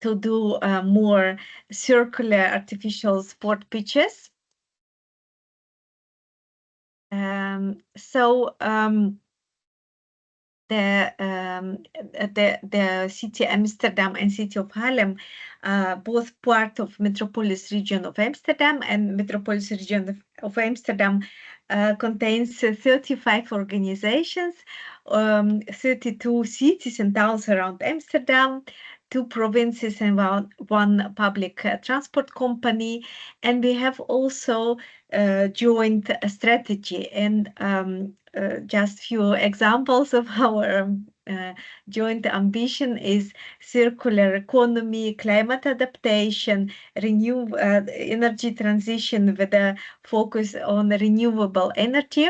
to do more circular artificial sport pitches. The City Amsterdam and City of Haarlem, both part of Metropolis region of Amsterdam, and Metropolis region of Amsterdam contains 35 organizations, 32 cities and towns around Amsterdam, 2 provinces and one public transport company. And we have also joint strategy. And just few examples of our joint ambition is circular economy, climate adaptation, energy transition with a focus on renewable energy.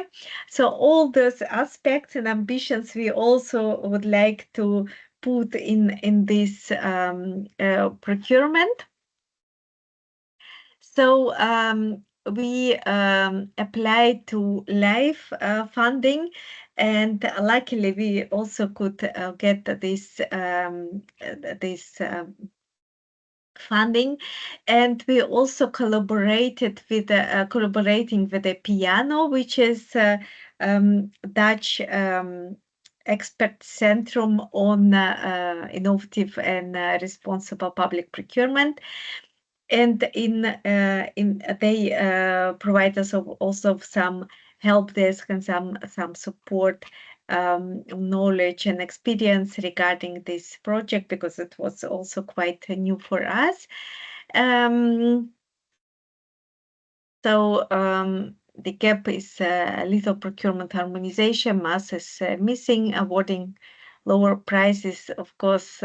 So all those aspects and ambitions we also would like to put in this procurement. So we applied to LIFE funding, and luckily we also could get this funding, and we also collaborated with collaborating with the Piano, which is Dutch expert centrum on innovative and responsible public procurement. And they provide us also some help desk and some support, knowledge and experience regarding this project, because it was also quite new for us. So the gap is a little procurement harmonization, mass is missing, awarding lower prices, of course,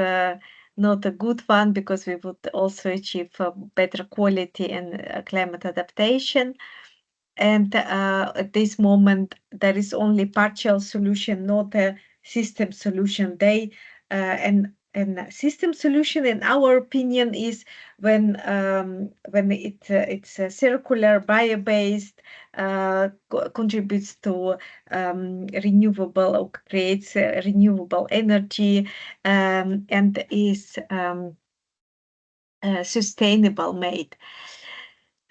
not a good one, because we would also achieve better quality and climate adaptation. And at this moment, there is only partial solution, not a system solution. And system solution, in our opinion, is when it's circular, bio-based, contributes to renewable, or creates renewable energy, and is sustainable made.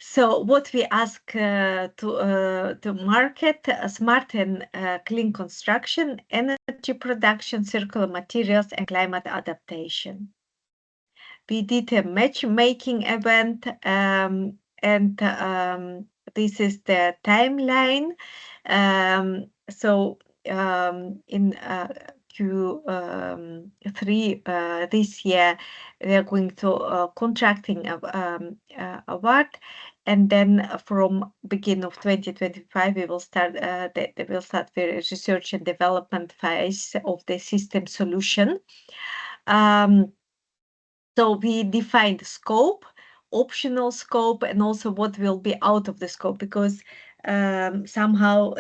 So what we ask to market, smart and clean construction, energy production, circular materials, and climate adaptation. We did a matchmaking event, and this is the timeline. So in Q3 this year, we are going to contracting award, and then from beginning of 2025 we will start the research and development phase of the system solution. So we defined scope, optional scope, and also what will be out of the scope, because somehow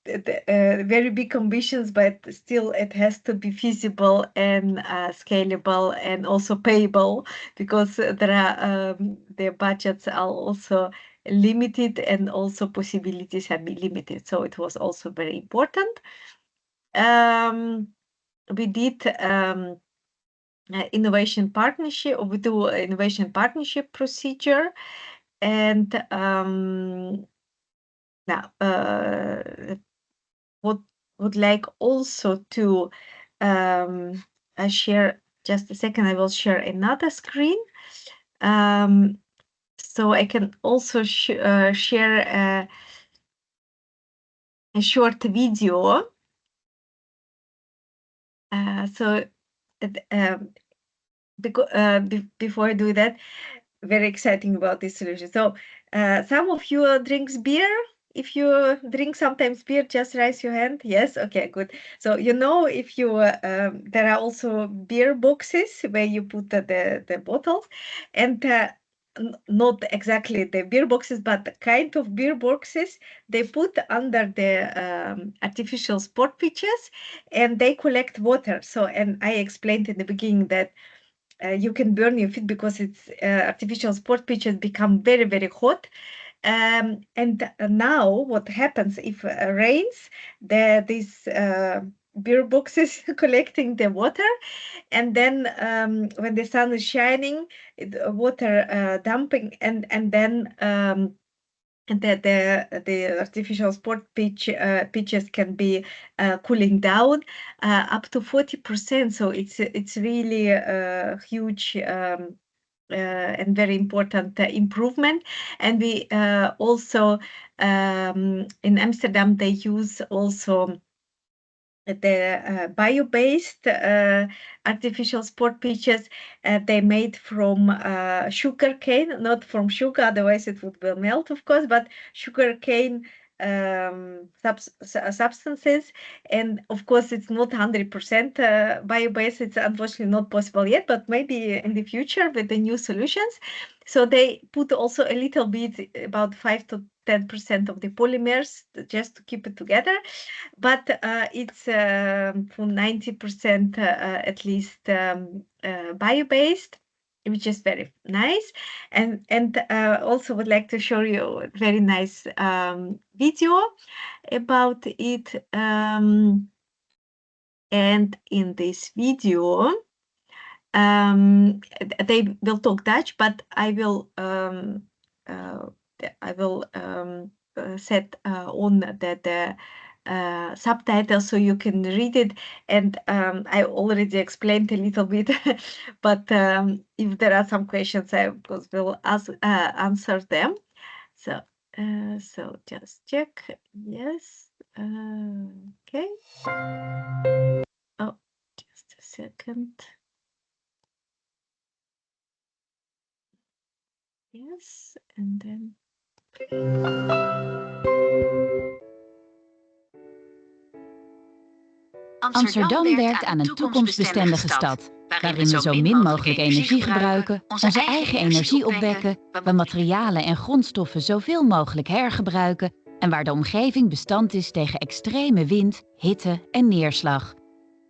very big ambitions, but still it has to be feasible and scalable and also payable, because there are the budgets are also limited and also possibilities have been limited. So it was also very important. We did innovation partnership. We do innovation partnership procedure, and now would like also to share. Just a second, I will share another screen, so I can also share a short video. So before I do that, very exciting about this solution. So some of you drinks beer. If you drink sometimes beer, just raise your hand. Yes, okay, good. So if you there are also beer boxes where you put the bottles, and not exactly the beer boxes, but the kind of beer boxes they put under the artificial sport pitches, and they collect water. So, and I explained in the beginning that you can burn your feet because it's artificial sport pitches become very, very hot. And now what happens if rains, these beer boxes collecting the water, and then when the sun is shining, water dumping, and then the artificial sport pitches can be cooling down up to 40%. So it's really a huge and very important improvement. And we also in Amsterdam they use also the bio-based artificial sport pitches. They made from sugar cane, not from sugar, otherwise it would melt, of course, but sugar cane substances. And of course, it's not 100% bio-based. It's unfortunately not possible yet, but maybe in the future with the new solutions. So they put also a little bit, about 5 to 10% of the polymers just to keep it together, but it's from 90% at least bio-based, which is very nice. And also would like to show you a very nice video about it. And in this video, they will talk Dutch, but I will set on the subtitles so you can read it. And I already explained a little bit, but if there are some questions, I will answer them. So just check. Yes. Okay. Oh, just a second. Yes, and then. Amsterdam werkt aan een toekomstbestendige stad, waarin we zo min mogelijk energie gebruiken, onze eigen energie opwekken, we materialen en grondstoffen zoveel mogelijk hergebruiken en waar de omgeving bestand is tegen extreme wind, hitte en neerslag.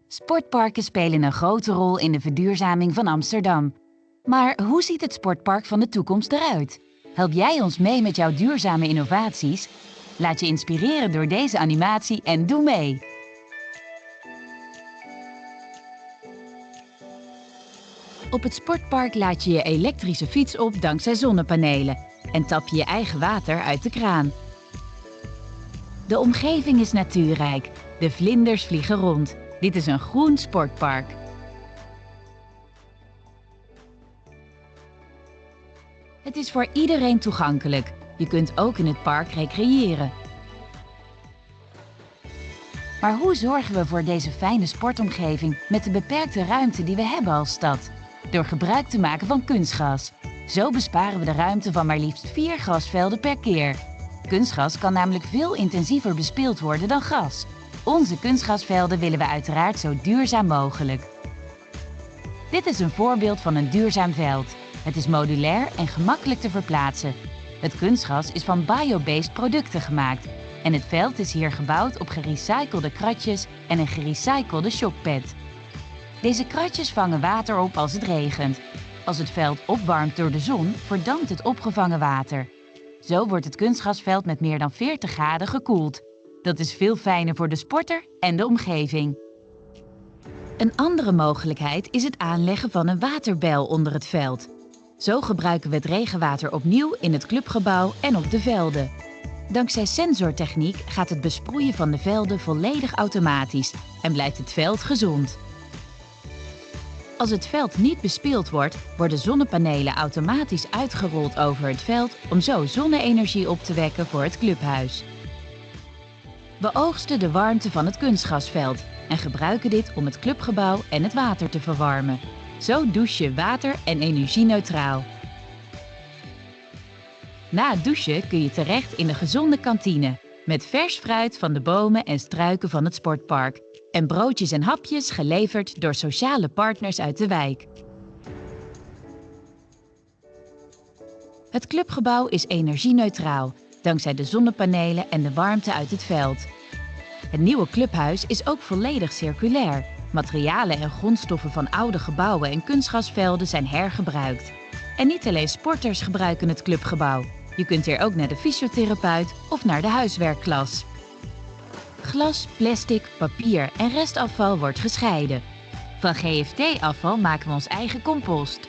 Sportparken spelen een grote rol in de verduurzaming van Amsterdam. Maar hoe ziet het sportpark van de toekomst eruit? Help jij ons mee met jouw duurzame innovaties? Laat je inspireren door deze animatie en doe mee! Op het sportpark laad je je elektrische fiets op dankzij zonnepanelen en tap je je eigen water uit de kraan. De omgeving is natuurrijk, de vlinders vliegen rond. Dit is een groen sportpark. Het is voor iedereen toegankelijk. Je kunt ook in het park recreëren. Maar hoe zorgen we voor deze fijne sportomgeving met de beperkte ruimte die we hebben als stad? Door gebruik te maken van kunstgras. Zo besparen we de ruimte van maar liefst 4 grasvelden per keer. Kunstgras kan namelijk veel intensiever bespeeld worden dan gras. Onze kunstgrasvelden willen we uiteraard zo duurzaam mogelijk. Dit is een voorbeeld van een duurzaam veld. Het is modulair en gemakkelijk te verplaatsen. Het kunstgras is van bio-based producten gemaakt. En het veld is hier gebouwd op gerecyclede kratjes en een gerecyclede shockpad. Deze kratjes vangen water op als het regent. Als het veld opwarmt door de zon, verdampt het opgevangen water. Zo wordt het kunstgrasveld met meer dan 40 graden gekoeld. Dat is veel fijner voor de sporter en de omgeving. Een andere mogelijkheid is het aanleggen van een waterbel onder het veld. Zo gebruiken we het regenwater opnieuw in het clubgebouw en op de velden. Dankzij sensortechniek gaat het besproeien van de velden volledig automatisch en blijft het veld gezond. Als het veld niet bespeeld wordt, worden zonnepanelen automatisch uitgerold over het veld om zo zonne-energie op te wekken voor het clubhuis. We oogsten de warmte van het kunstgrasveld en gebruiken dit om het clubgebouw en het water te verwarmen. Zo douche je water- en energie-neutraal. Na het douchen kun je terecht in de gezonde kantine met vers fruit van de bomen en struiken van het sportpark en broodjes en hapjes geleverd door sociale partners uit de wijk. Het clubgebouw is energie-neutraal dankzij de zonnepanelen en de warmte uit het veld. Het nieuwe clubhuis is ook volledig circulair. Materialen en grondstoffen van oude gebouwen en kunstgrasvelden zijn hergebruikt. En niet alleen sporters gebruiken het clubgebouw. Je kunt hier ook naar de fysiotherapeut of naar de huiswerkklas. Glas, plastic, papier en restafval wordt gescheiden. Van GFT-afval maken we ons eigen compost.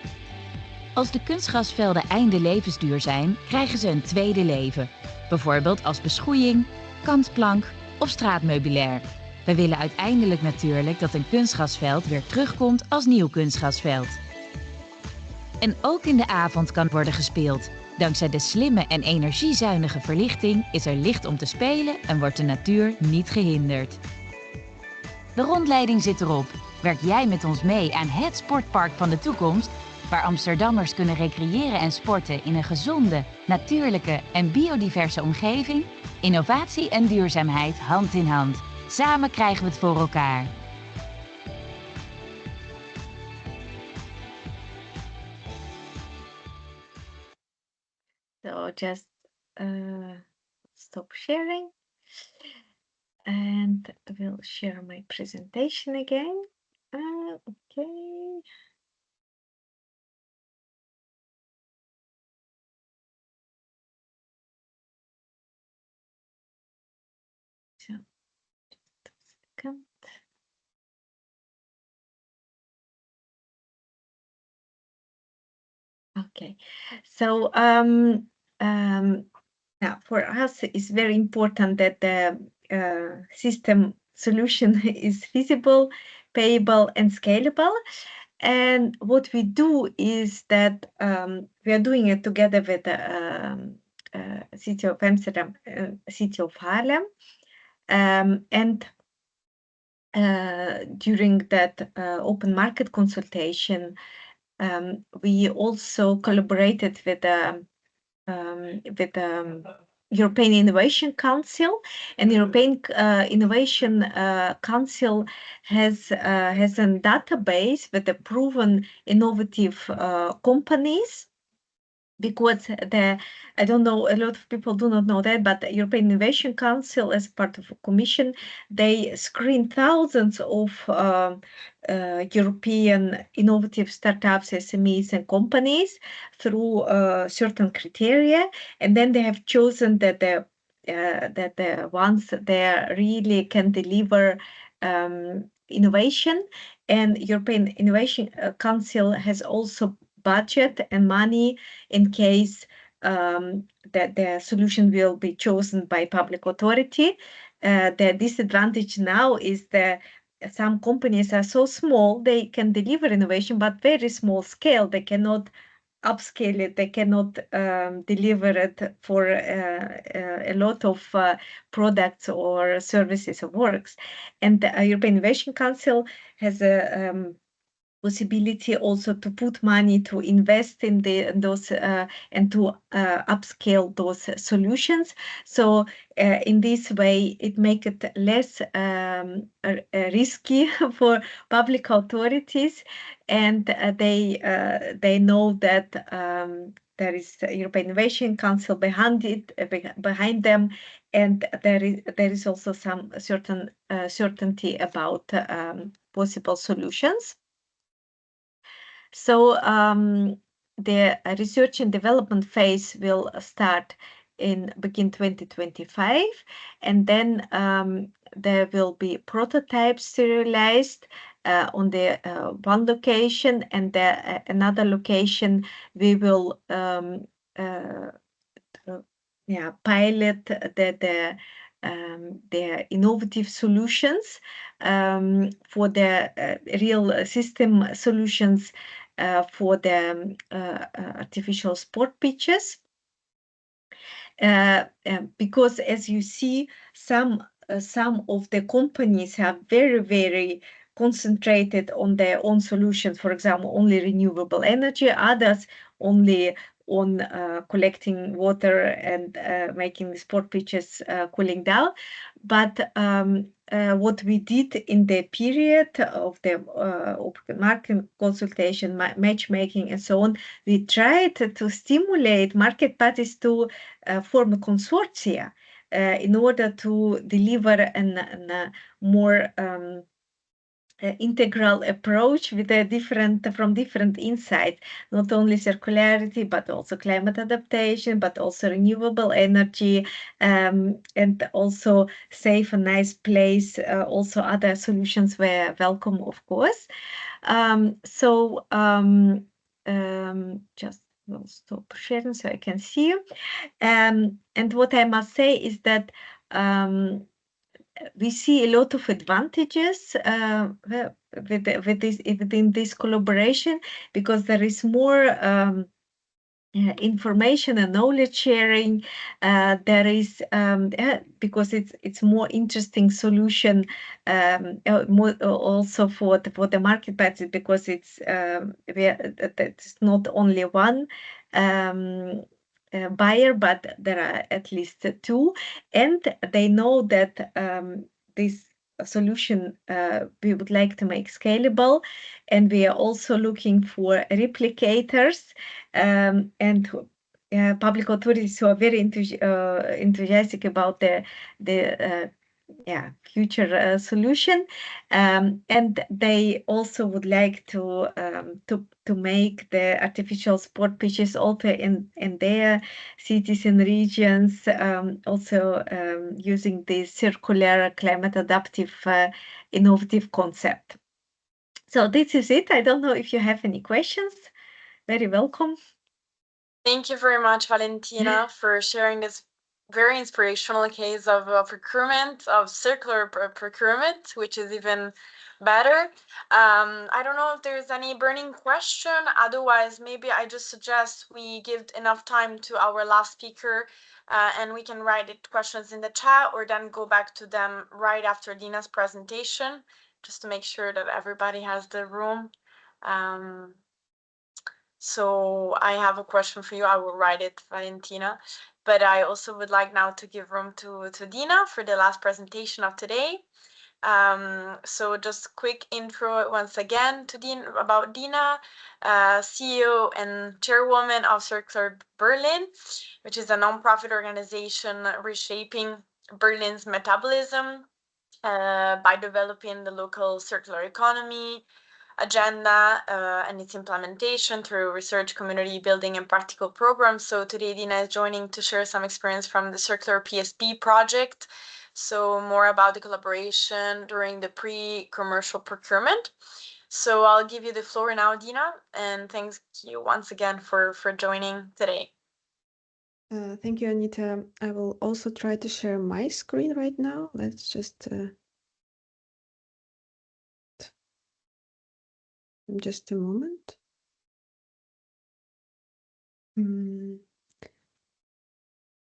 Als de kunstgrasvelden einde levensduur zijn, krijgen ze een tweede leven. Bijvoorbeeld als beschoeiing, kantplank of straatmeubilair. We willen uiteindelijk natuurlijk dat een kunstgrasveld weer terugkomt als nieuw kunstgrasveld. En ook in de avond kan worden gespeeld. Dankzij de slimme en energiezuinige verlichting is er licht om te spelen en wordt de natuur niet gehinderd. De rondleiding zit erop. Werk jij met ons mee aan het sportpark van de toekomst, waar Amsterdammers kunnen recreëren en sporten in een gezonde, natuurlijke en biodiverse omgeving? Innovatie en duurzaamheid hand in hand. Samen krijgen we het voor elkaar. So just stop sharing and we'll share my presentation again. Okay. So, just a second. Okay, so now for us it's very important that the system solution is feasible, payable, and scalable. And what we do is that we are doing it together with the City of Amsterdam, City of Haarlem, and during that open market consultation, we also collaborated with the European Innovation Council, and European Innovation Council has a database with the proven innovative companies. Because I don't know, a lot of people do not know that, but the European Innovation Council, as part of a commission, they screen thousands of European innovative startups, SMEs, and companies through certain criteria, and then they have chosen that the ones that really can deliver innovation. And European Innovation Council has also budget and money in case that the solution will be chosen by public authority. The disadvantage now is that some companies are so small, they can deliver innovation, but very small scale. They cannot upscale it, they cannot deliver it for a lot of products or services or works. And the European Innovation Council has a possibility also to put money to invest in those and to upscale those solutions. So in this way, it makes it less risky for public authorities, and they know that there is a European Innovation Council behind them, and there is also some certain certainty about possible solutions. So the research and development phase will start begin 2025, and then there will be prototypes serialized on the one location, and another location we will pilot the innovative solutions for the real system solutions for the artificial sport pitches. Because as you see, some of the companies have very concentrated on their own solutions. For example, only renewable energy, others only on collecting water and making the sport pitches cooling down. But what we did in the period of the open market consultation, matchmaking, and so on, we tried to stimulate market parties to form a consortia in order to deliver a more integral approach with from different insights, not only circularity, but also climate adaptation, but also renewable energy, and also safe and nice place. Also other solutions were welcome, of course. Just will stop sharing so I can see you. And what I must say is that we see a lot of advantages within this collaboration, because there is more information and knowledge sharing. There is because it's more interesting solution more also for the market parties, because it's not only one buyer, but there are at least two, and they know that this solution we would like to make scalable, and we are also looking for replicators and public authorities who are very enthusiastic about the future solution, and they also would like to make the artificial sport pitches also in their cities and regions, also using the circular climate adaptive innovative concept. So this is it. I don't know if you have any questions. Very welcome. Thank you very much, Valentina, for sharing this very inspirational case of procurement, of circular procurement, which is even better. I don't know if there's any burning question. Otherwise, maybe I just suggest we give enough time to our last speaker, and we can write it questions in the chat, or then go back to them right after Dina's presentation, just to make sure that everybody has the room. So I have a question for you. I will write it, Valentina. But I also would like now to give room to Dina for the last presentation of today. So just quick intro once again to about Dina, CEO and chairwoman of Circular Berlin, which is a nonprofit organization reshaping Berlin's metabolism by developing the local circular economy agenda and its implementation through research, community building, and practical programs. So today Dina is joining to share some experience from the Circular PSP project. So more about the collaboration during the pre-commercial procurement. So I'll give you the floor now, Dina, and thank you once again for joining today. Thank you, Anita. I will also try to share my screen right now. Let's just a moment.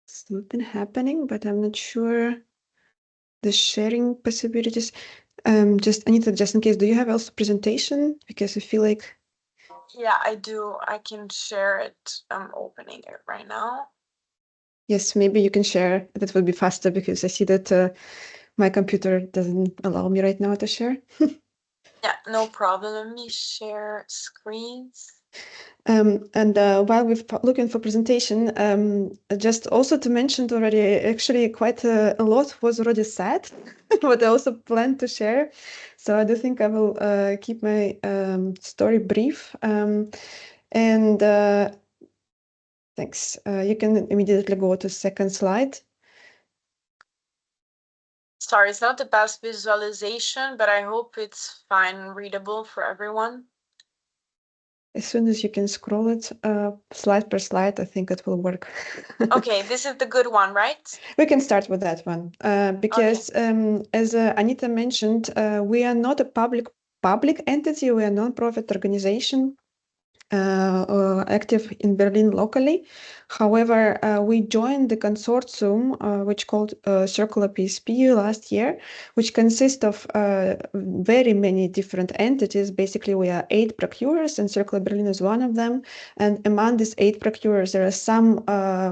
It's not been happening, but I'm not sure the sharing possibilities. Just Anita, just in case, do you have also presentation? Because I feel like. Yeah, I do. I can share it. I'm opening it right now. Yes, maybe you can share. That would be faster, because I see that my computer doesn't allow me right now to share. Yeah, no problem. Let me share screens. And while we're looking for presentation, just also to mention already, actually quite a lot was already said, what I also plan to share. So I do think I will keep my story brief. And thanks. You can immediately go to second slide. Sorry, it's not the best visualization, but I hope it's fine, readable for everyone. As soon as you can scroll it slide per slide, I think it will work. Okay, this is the good one, right? We can start with that one because as Anita mentioned, we are not a public entity. We are a non-profit organization active in Berlin locally. However, we joined the consortium which called Circular PSP last year, which consists of very many different entities. Basically, we are 8 procurers, and Circular Berlin is one of them. And among these 8 procurers, there are some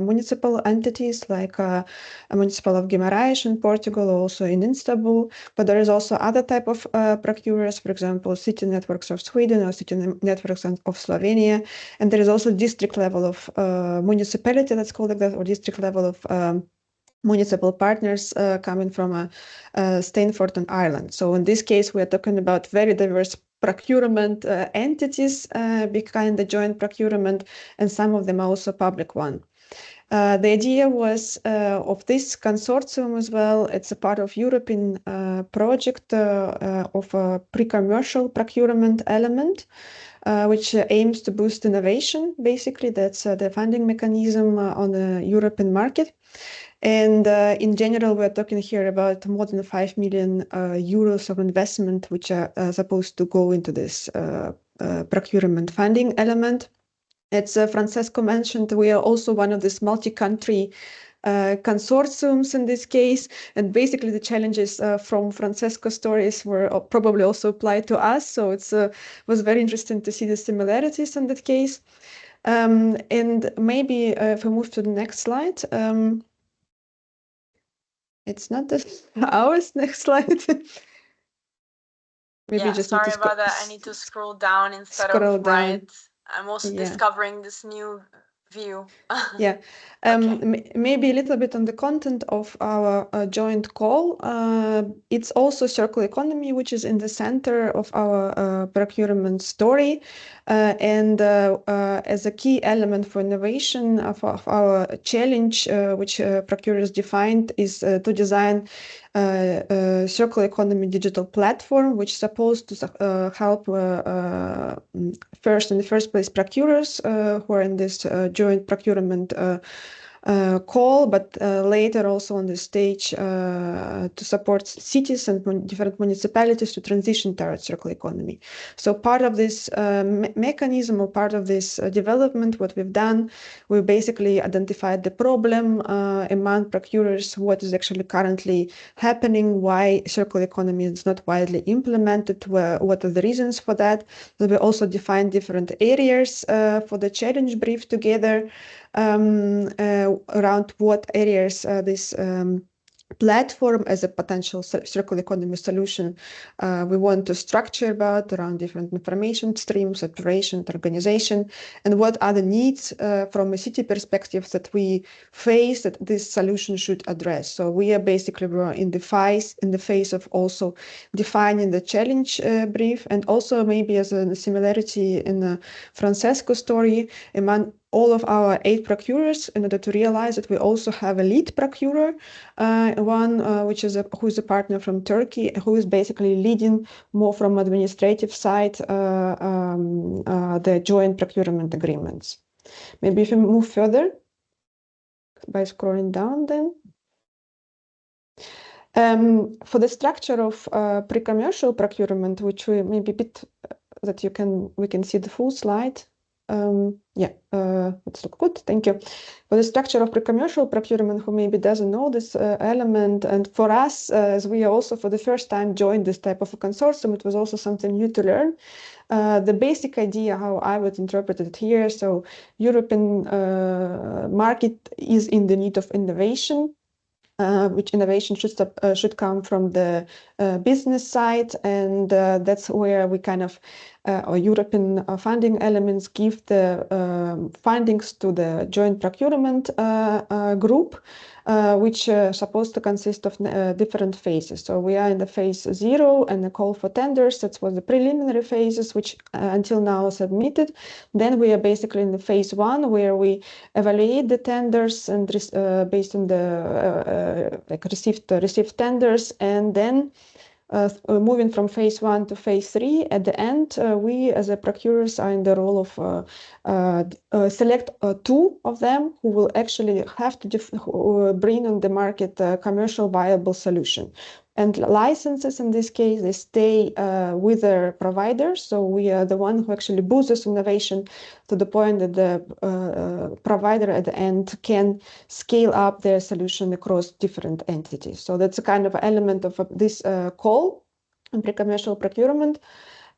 municipal entities, like a municipal of Guimarães in Portugal, also in Istanbul. But there is also other type of procurers, for example, city networks of Sweden or city networks of Slovenia. And there is also district level of municipality, let's call it that, or district level of municipal partners coming from Stanford and Ireland. So in this case, we are talking about very diverse procurement entities behind the joint procurement, and some of them are also public one. The idea was of this consortium as well. It's a part of European project of a pre-commercial procurement element, which aims to boost innovation. Basically, that's the funding mechanism on the European market. And in general, we're talking here about more than 5 million euros of investment, which are supposed to go into this procurement funding element. As Francesco mentioned, we are also one of these multi-country consortiums in this case, and basically the challenges from Francesco's stories were probably also applied to us, so it was very interesting to see the similarities in that case. And maybe if we move to the next slide, it's not ours. Next slide. Maybe Yeah, just sorry about that. I need to scroll down instead of right. I'm also discovering this new view. Yeah, maybe a little bit on the content of our joint call. It's also circular economy, which is in the center of our procurement story. And as a key element for innovation of our challenge, which procurers defined, is to design a circular economy digital platform, which is supposed to help in the first place procurers who are in this joint procurement call, but later also on the stage to support cities and different municipalities to transition towards circular economy. So part of this mechanism or part of this development, what we've done, we basically identified the problem among procurers, what is actually currently happening, why circular economy is not widely implemented, what are the reasons for that. So we also defined different areas for the challenge brief together around what areas this platform as a potential circular economy solution we want to structure about around different information streams, operation, organization, and what are the needs from a city perspective that we face that this solution should address. So we are basically in the phase of also defining the challenge brief, and also maybe as a similarity in the Francesco story among all of our 8 procurers, in order to realize that we also have a lead procurer, which is who is a partner from Turkey, who is basically leading more from administrative side the joint procurement agreements. Maybe if we move further by scrolling down, then for the structure of pre-commercial procurement, which we maybe a bit that we can see the full slide. Let's look good. Thank you. For the structure of pre-commercial procurement, who maybe doesn't know this element, and for us, as we also for the first time joined this type of a consortium, it was also something new to learn. The basic idea, how I would interpret it here, so European market is in the need of innovation. Which innovation should come from the business side, and that's where we kind of European funding elements give the findings to the joint procurement group, which supposed to consist of different phases. So we are in the phase 0 and the call for tenders. That was the preliminary phases, which until now submitted. Then we are basically in the phase 1, where we evaluate the tenders and based on the received tenders, and then moving from phase 1 to phase 3. At the end, we as a procurers are in the role of select 2 of them who will actually have to bring on the market a commercial viable solution. And licenses in this case, they stay with their providers. So we are the one who actually boosts innovation to the point that the provider at the end can scale up their solution across different entities. So that's a kind of element of this call in pre-commercial procurement.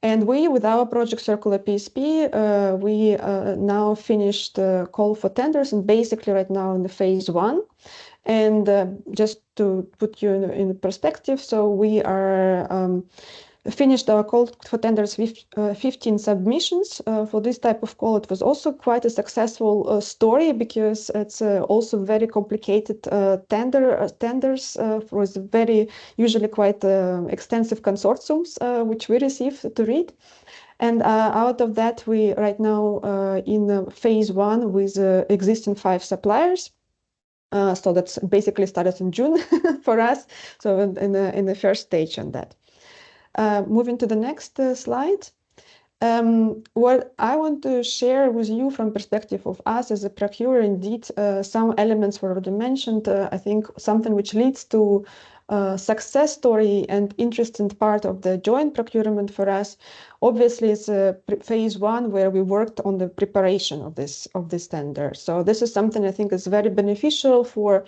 And we, with our project Circular PSP, we now finished the call for tenders, and basically right now in the phase 1. And just to put you in perspective, so we are finished our call for tenders with 15 submissions. For this type of call, it was also quite a successful story, because it's also very complicated tenders for very usually quite extensive consortiums, which we received to read. And out of that, we right now in phase 1 with existing 5 suppliers. So that's basically started in June for us. So in the first stage on that. Moving to the next slide. What I want to share with you from perspective of us as a procurer, indeed, some elements were already mentioned. I think something which leads to success story and interesting part of the joint procurement for us, obviously, is phase one, where we worked on the preparation of this tender. So this is something I think is very beneficial for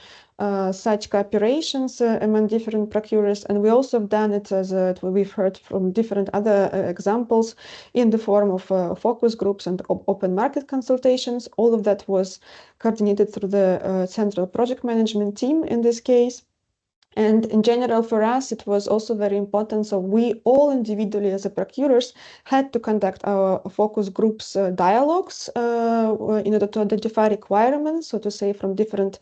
such cooperations among different procurers, and we also have done it, as we've heard from different other examples, in the form of focus groups and open market consultations. All of that was coordinated through the central project management team in this case. And in general, for us, it was also very important. So we all individually, as a procurers, had to conduct our focus groups dialogues in order to identify requirements, so to say, from different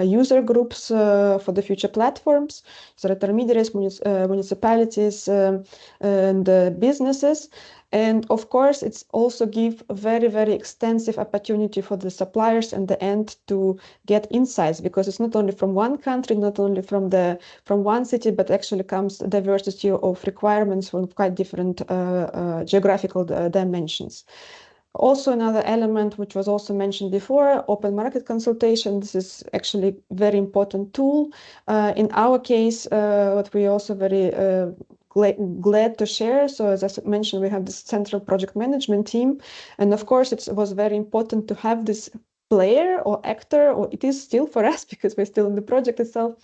user groups for the future platforms, so intermediaries, municipalities, and businesses. And of course, it's also give a very, very extensive opportunity for the suppliers and the end to get insights, because it's not only from one country, not only from one city, but actually comes diversity of requirements from quite different geographical dimensions. Also, another element which was also mentioned before, open market consultation. This is actually a very important tool. In our case, what we also very glad to share. So as I mentioned, we have this central project management team. And of course, it was very important to have this player or actor, or it is still for us because we're still in the project itself,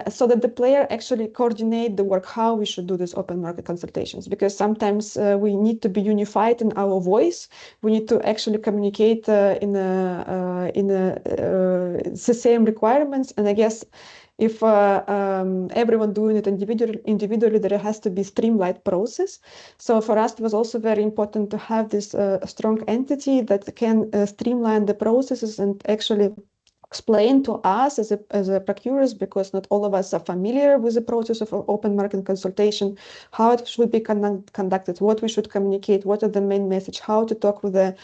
so that the player actually coordinate the work, how we should do this open market consultations, because sometimes we need to be unified in our voice. We need to actually communicate in the same requirements. And I guess if everyone doing it individually, there has to be streamlined process. So for us, it was also very important to have this strong entity that can streamline the processes and actually explain to us as a procurers, because not all of us are familiar with the process of open market consultation, how it should be conducted, what we should communicate, what are the main message, how to talk with the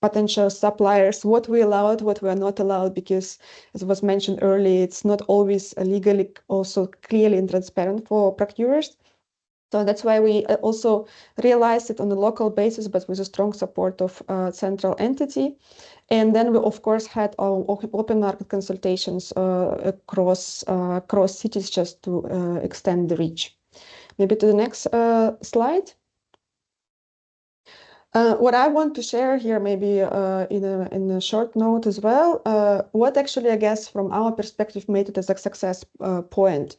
potential suppliers, what we allowed, what we are not allowed, because as was mentioned earlier, it's not always legally also clearly and transparent for procurers. So that's why we also realized it on a local basis, but with a strong support of central entity. And then we, of course, had our open market consultations across cities, just to extend the reach. Maybe to the next slide. What I want to share here, maybe in a short note as well, what actually, I guess, from our perspective, made it as a success point.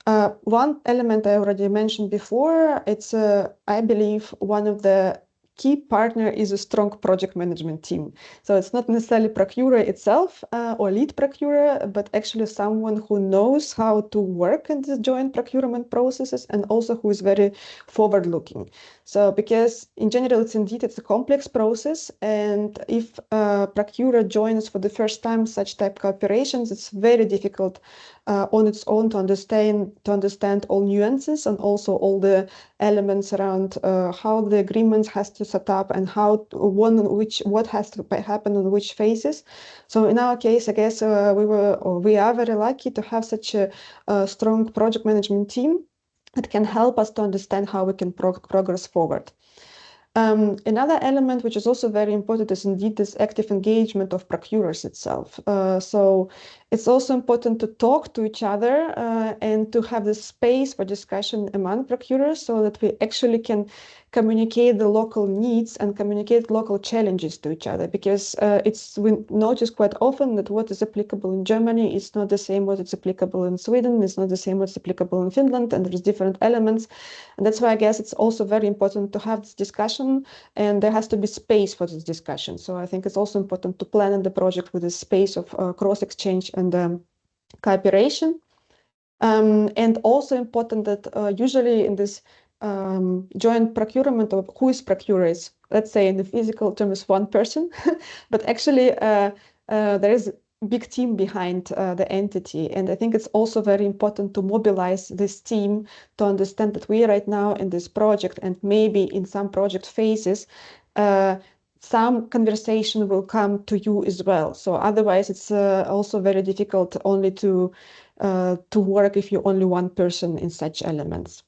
One element I already mentioned before, it's, I believe, one of the key partner is a strong project management team. So it's not necessarily procurer itself or lead procurer, but actually someone who knows how to work in the joint procurement processes and also who is very forward-looking. So because in general, it's a complex process, and if a procurer joins for the first time such type cooperations, it's very difficult on its own to understand all nuances and also all the elements around how the agreement has to set up and what has to happen on which phases. So in our case, I guess we are very lucky to have such a strong project management team that can help us to understand how we can progress forward. Another element which is also very important is indeed this active engagement of procurers itself. So it's also important to talk to each other and to have the space for discussion among procurers, so that we actually can communicate the local needs and communicate local challenges to each other, because we notice quite often that what is applicable in Germany is not the same what is applicable in Sweden, it's not the same what's applicable in Finland, and there's different elements. And that's why I guess it's also very important to have this discussion, and there has to be space for this discussion. So I think it's also important to plan in the project with a space of cross-exchange and cooperation. And also important that usually in this joint procurement of who is procurers, let's say in the physical terms one person, but actually there is a big team behind the entity. And I think it's also very important to mobilize this team to understand that we are right now in this project, and maybe in some project phases, some conversation will come to you as well. So otherwise it's also very difficult only to work if you're only one person in such elements.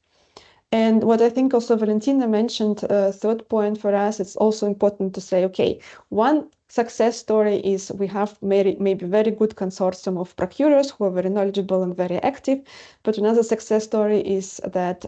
And what I think also Valentina mentioned, third point for us, it's also important to say, okay, one success story is we have maybe very good consortium of procurers who are very knowledgeable and very active, but another success story is that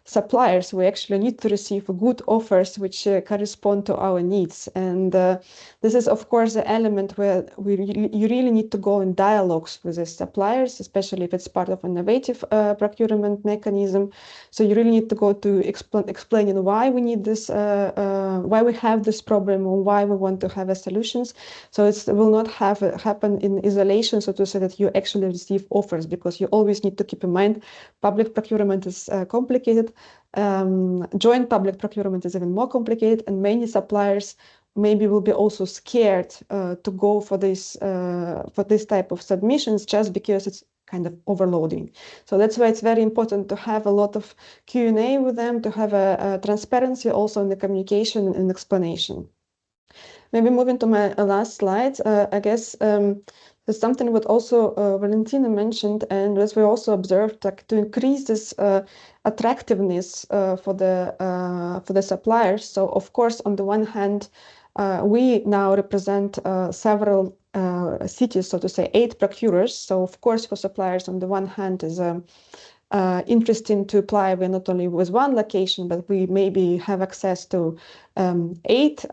suppliers, we actually need to receive good offers which correspond to our needs. And this is, of course, the element where you really need to go in dialogues with the suppliers, especially if it's part of innovative procurement mechanism. So you really need to go to explaining why we need this, why we have this problem, or why we want to have a solutions. So it will not happen in isolation, so to say, that you actually receive offers, because you always need to keep in mind public procurement is complicated. Joint public procurement is even more complicated, and many suppliers maybe will be also scared to go for this type of submissions, just because it's kind of overloading. So that's why it's very important to have a lot of Q&A with them, to have a transparency also in the communication and explanation. Maybe moving to my last slide, I guess there's something what also Valentina mentioned, and as we also observed, like, to increase this attractiveness for the suppliers. So of course, on the one hand, we now represent several cities, so to say 8 procurers. So of course, for suppliers, on the one hand, is interesting to apply. We're not only with one location, but we maybe have access to 8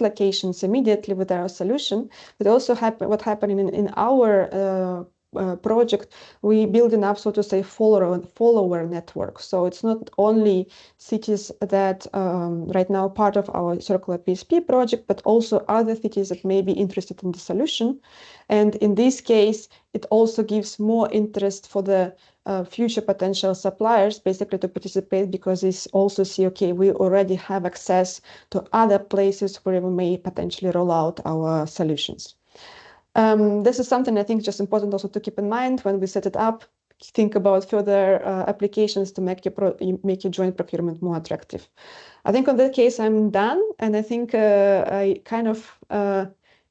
locations immediately with our solution. But also what happening in our project, we building up, so to say, follower network. So it's not only cities that right now part of our circular PSP project, but also other cities that may be interested in the solution. And in this case, it also gives more interest for the future potential suppliers basically to participate, because they also see, okay, we already have access to other places where we may potentially roll out our solutions. This is something I think just important also to keep in mind when we set it up. Think about further applications to make your joint procurement more attractive. I think on that case I'm done, and I think I kind of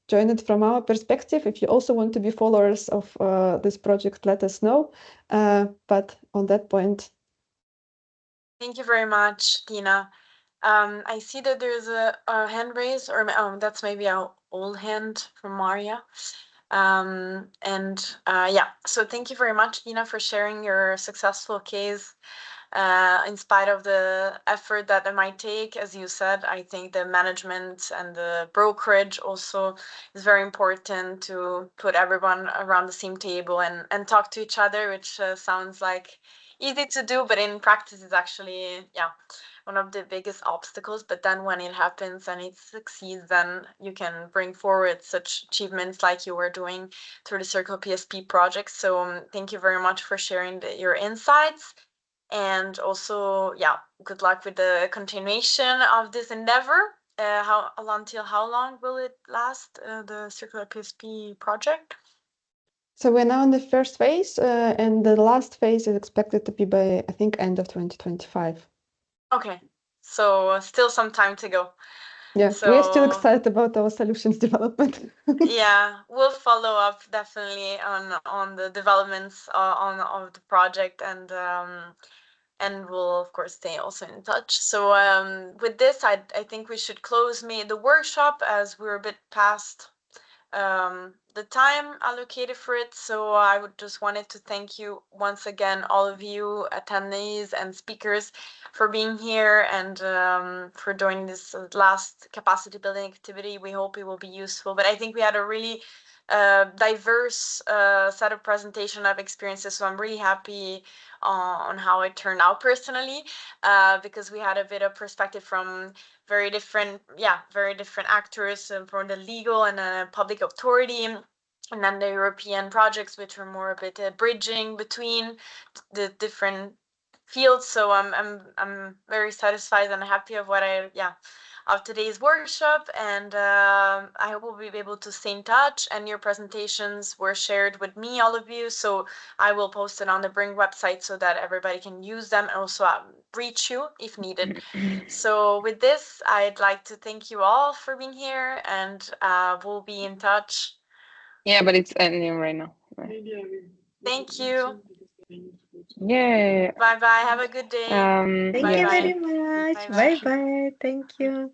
join it from our perspective. If you also want to be followers of this project, let us know. But on that point. Thank you very much, Tina. I see that there's a hand raised, or that's maybe our old hand from Maria. Yeah, so thank you very much, Tina, for sharing your successful case. In spite of the effort that it might take, as you said, I think the management and the brokerage also is very important to put everyone around the same table and talk to each other, which sounds like easy to do, but in practice is actually, yeah, one of the biggest obstacles. But then when it happens and it succeeds, then you can bring forward such achievements like you were doing through the Circle PSP project. So thank you very much for sharing your insights. And also, yeah, good luck with the continuation of this endeavor. Until how long will it last, the Circular PSP project? So we're now in the first phase, and the last phase is expected to be by, I think, end of 2025. Okay, so still some time to go. Yeah, we're still excited about our solutions development. Yeah, we'll follow up definitely on the developments of the project, and we'll of course stay also in touch. So with this, I think we should close the workshop, as we're a bit past the time allocated for it. So I would just wanted to thank you once again, all of you attendees and speakers, for being here and for joining this last capacity building activity. We hope it will be useful, but I think we had a really diverse set of presentation of experiences, so I'm really happy on how it turned out personally, because we had a bit of perspective from very different actors, from the legal and public authority, and then the European projects, which were more a bit bridging between the different fields. So I'm very satisfied and happy of of today's workshop, and I hope we'll be able to stay in touch. And your presentations were shared with me, all of you, so I will post it on the BRINC website so that everybody can use them and also reach you if needed. So with this, I'd like to thank you all for being here, and we'll be in touch. Yeah, but it's ending right now. Thank you. Yeah. Bye bye. Have a good day. Thank you very much. Bye bye. Thank you.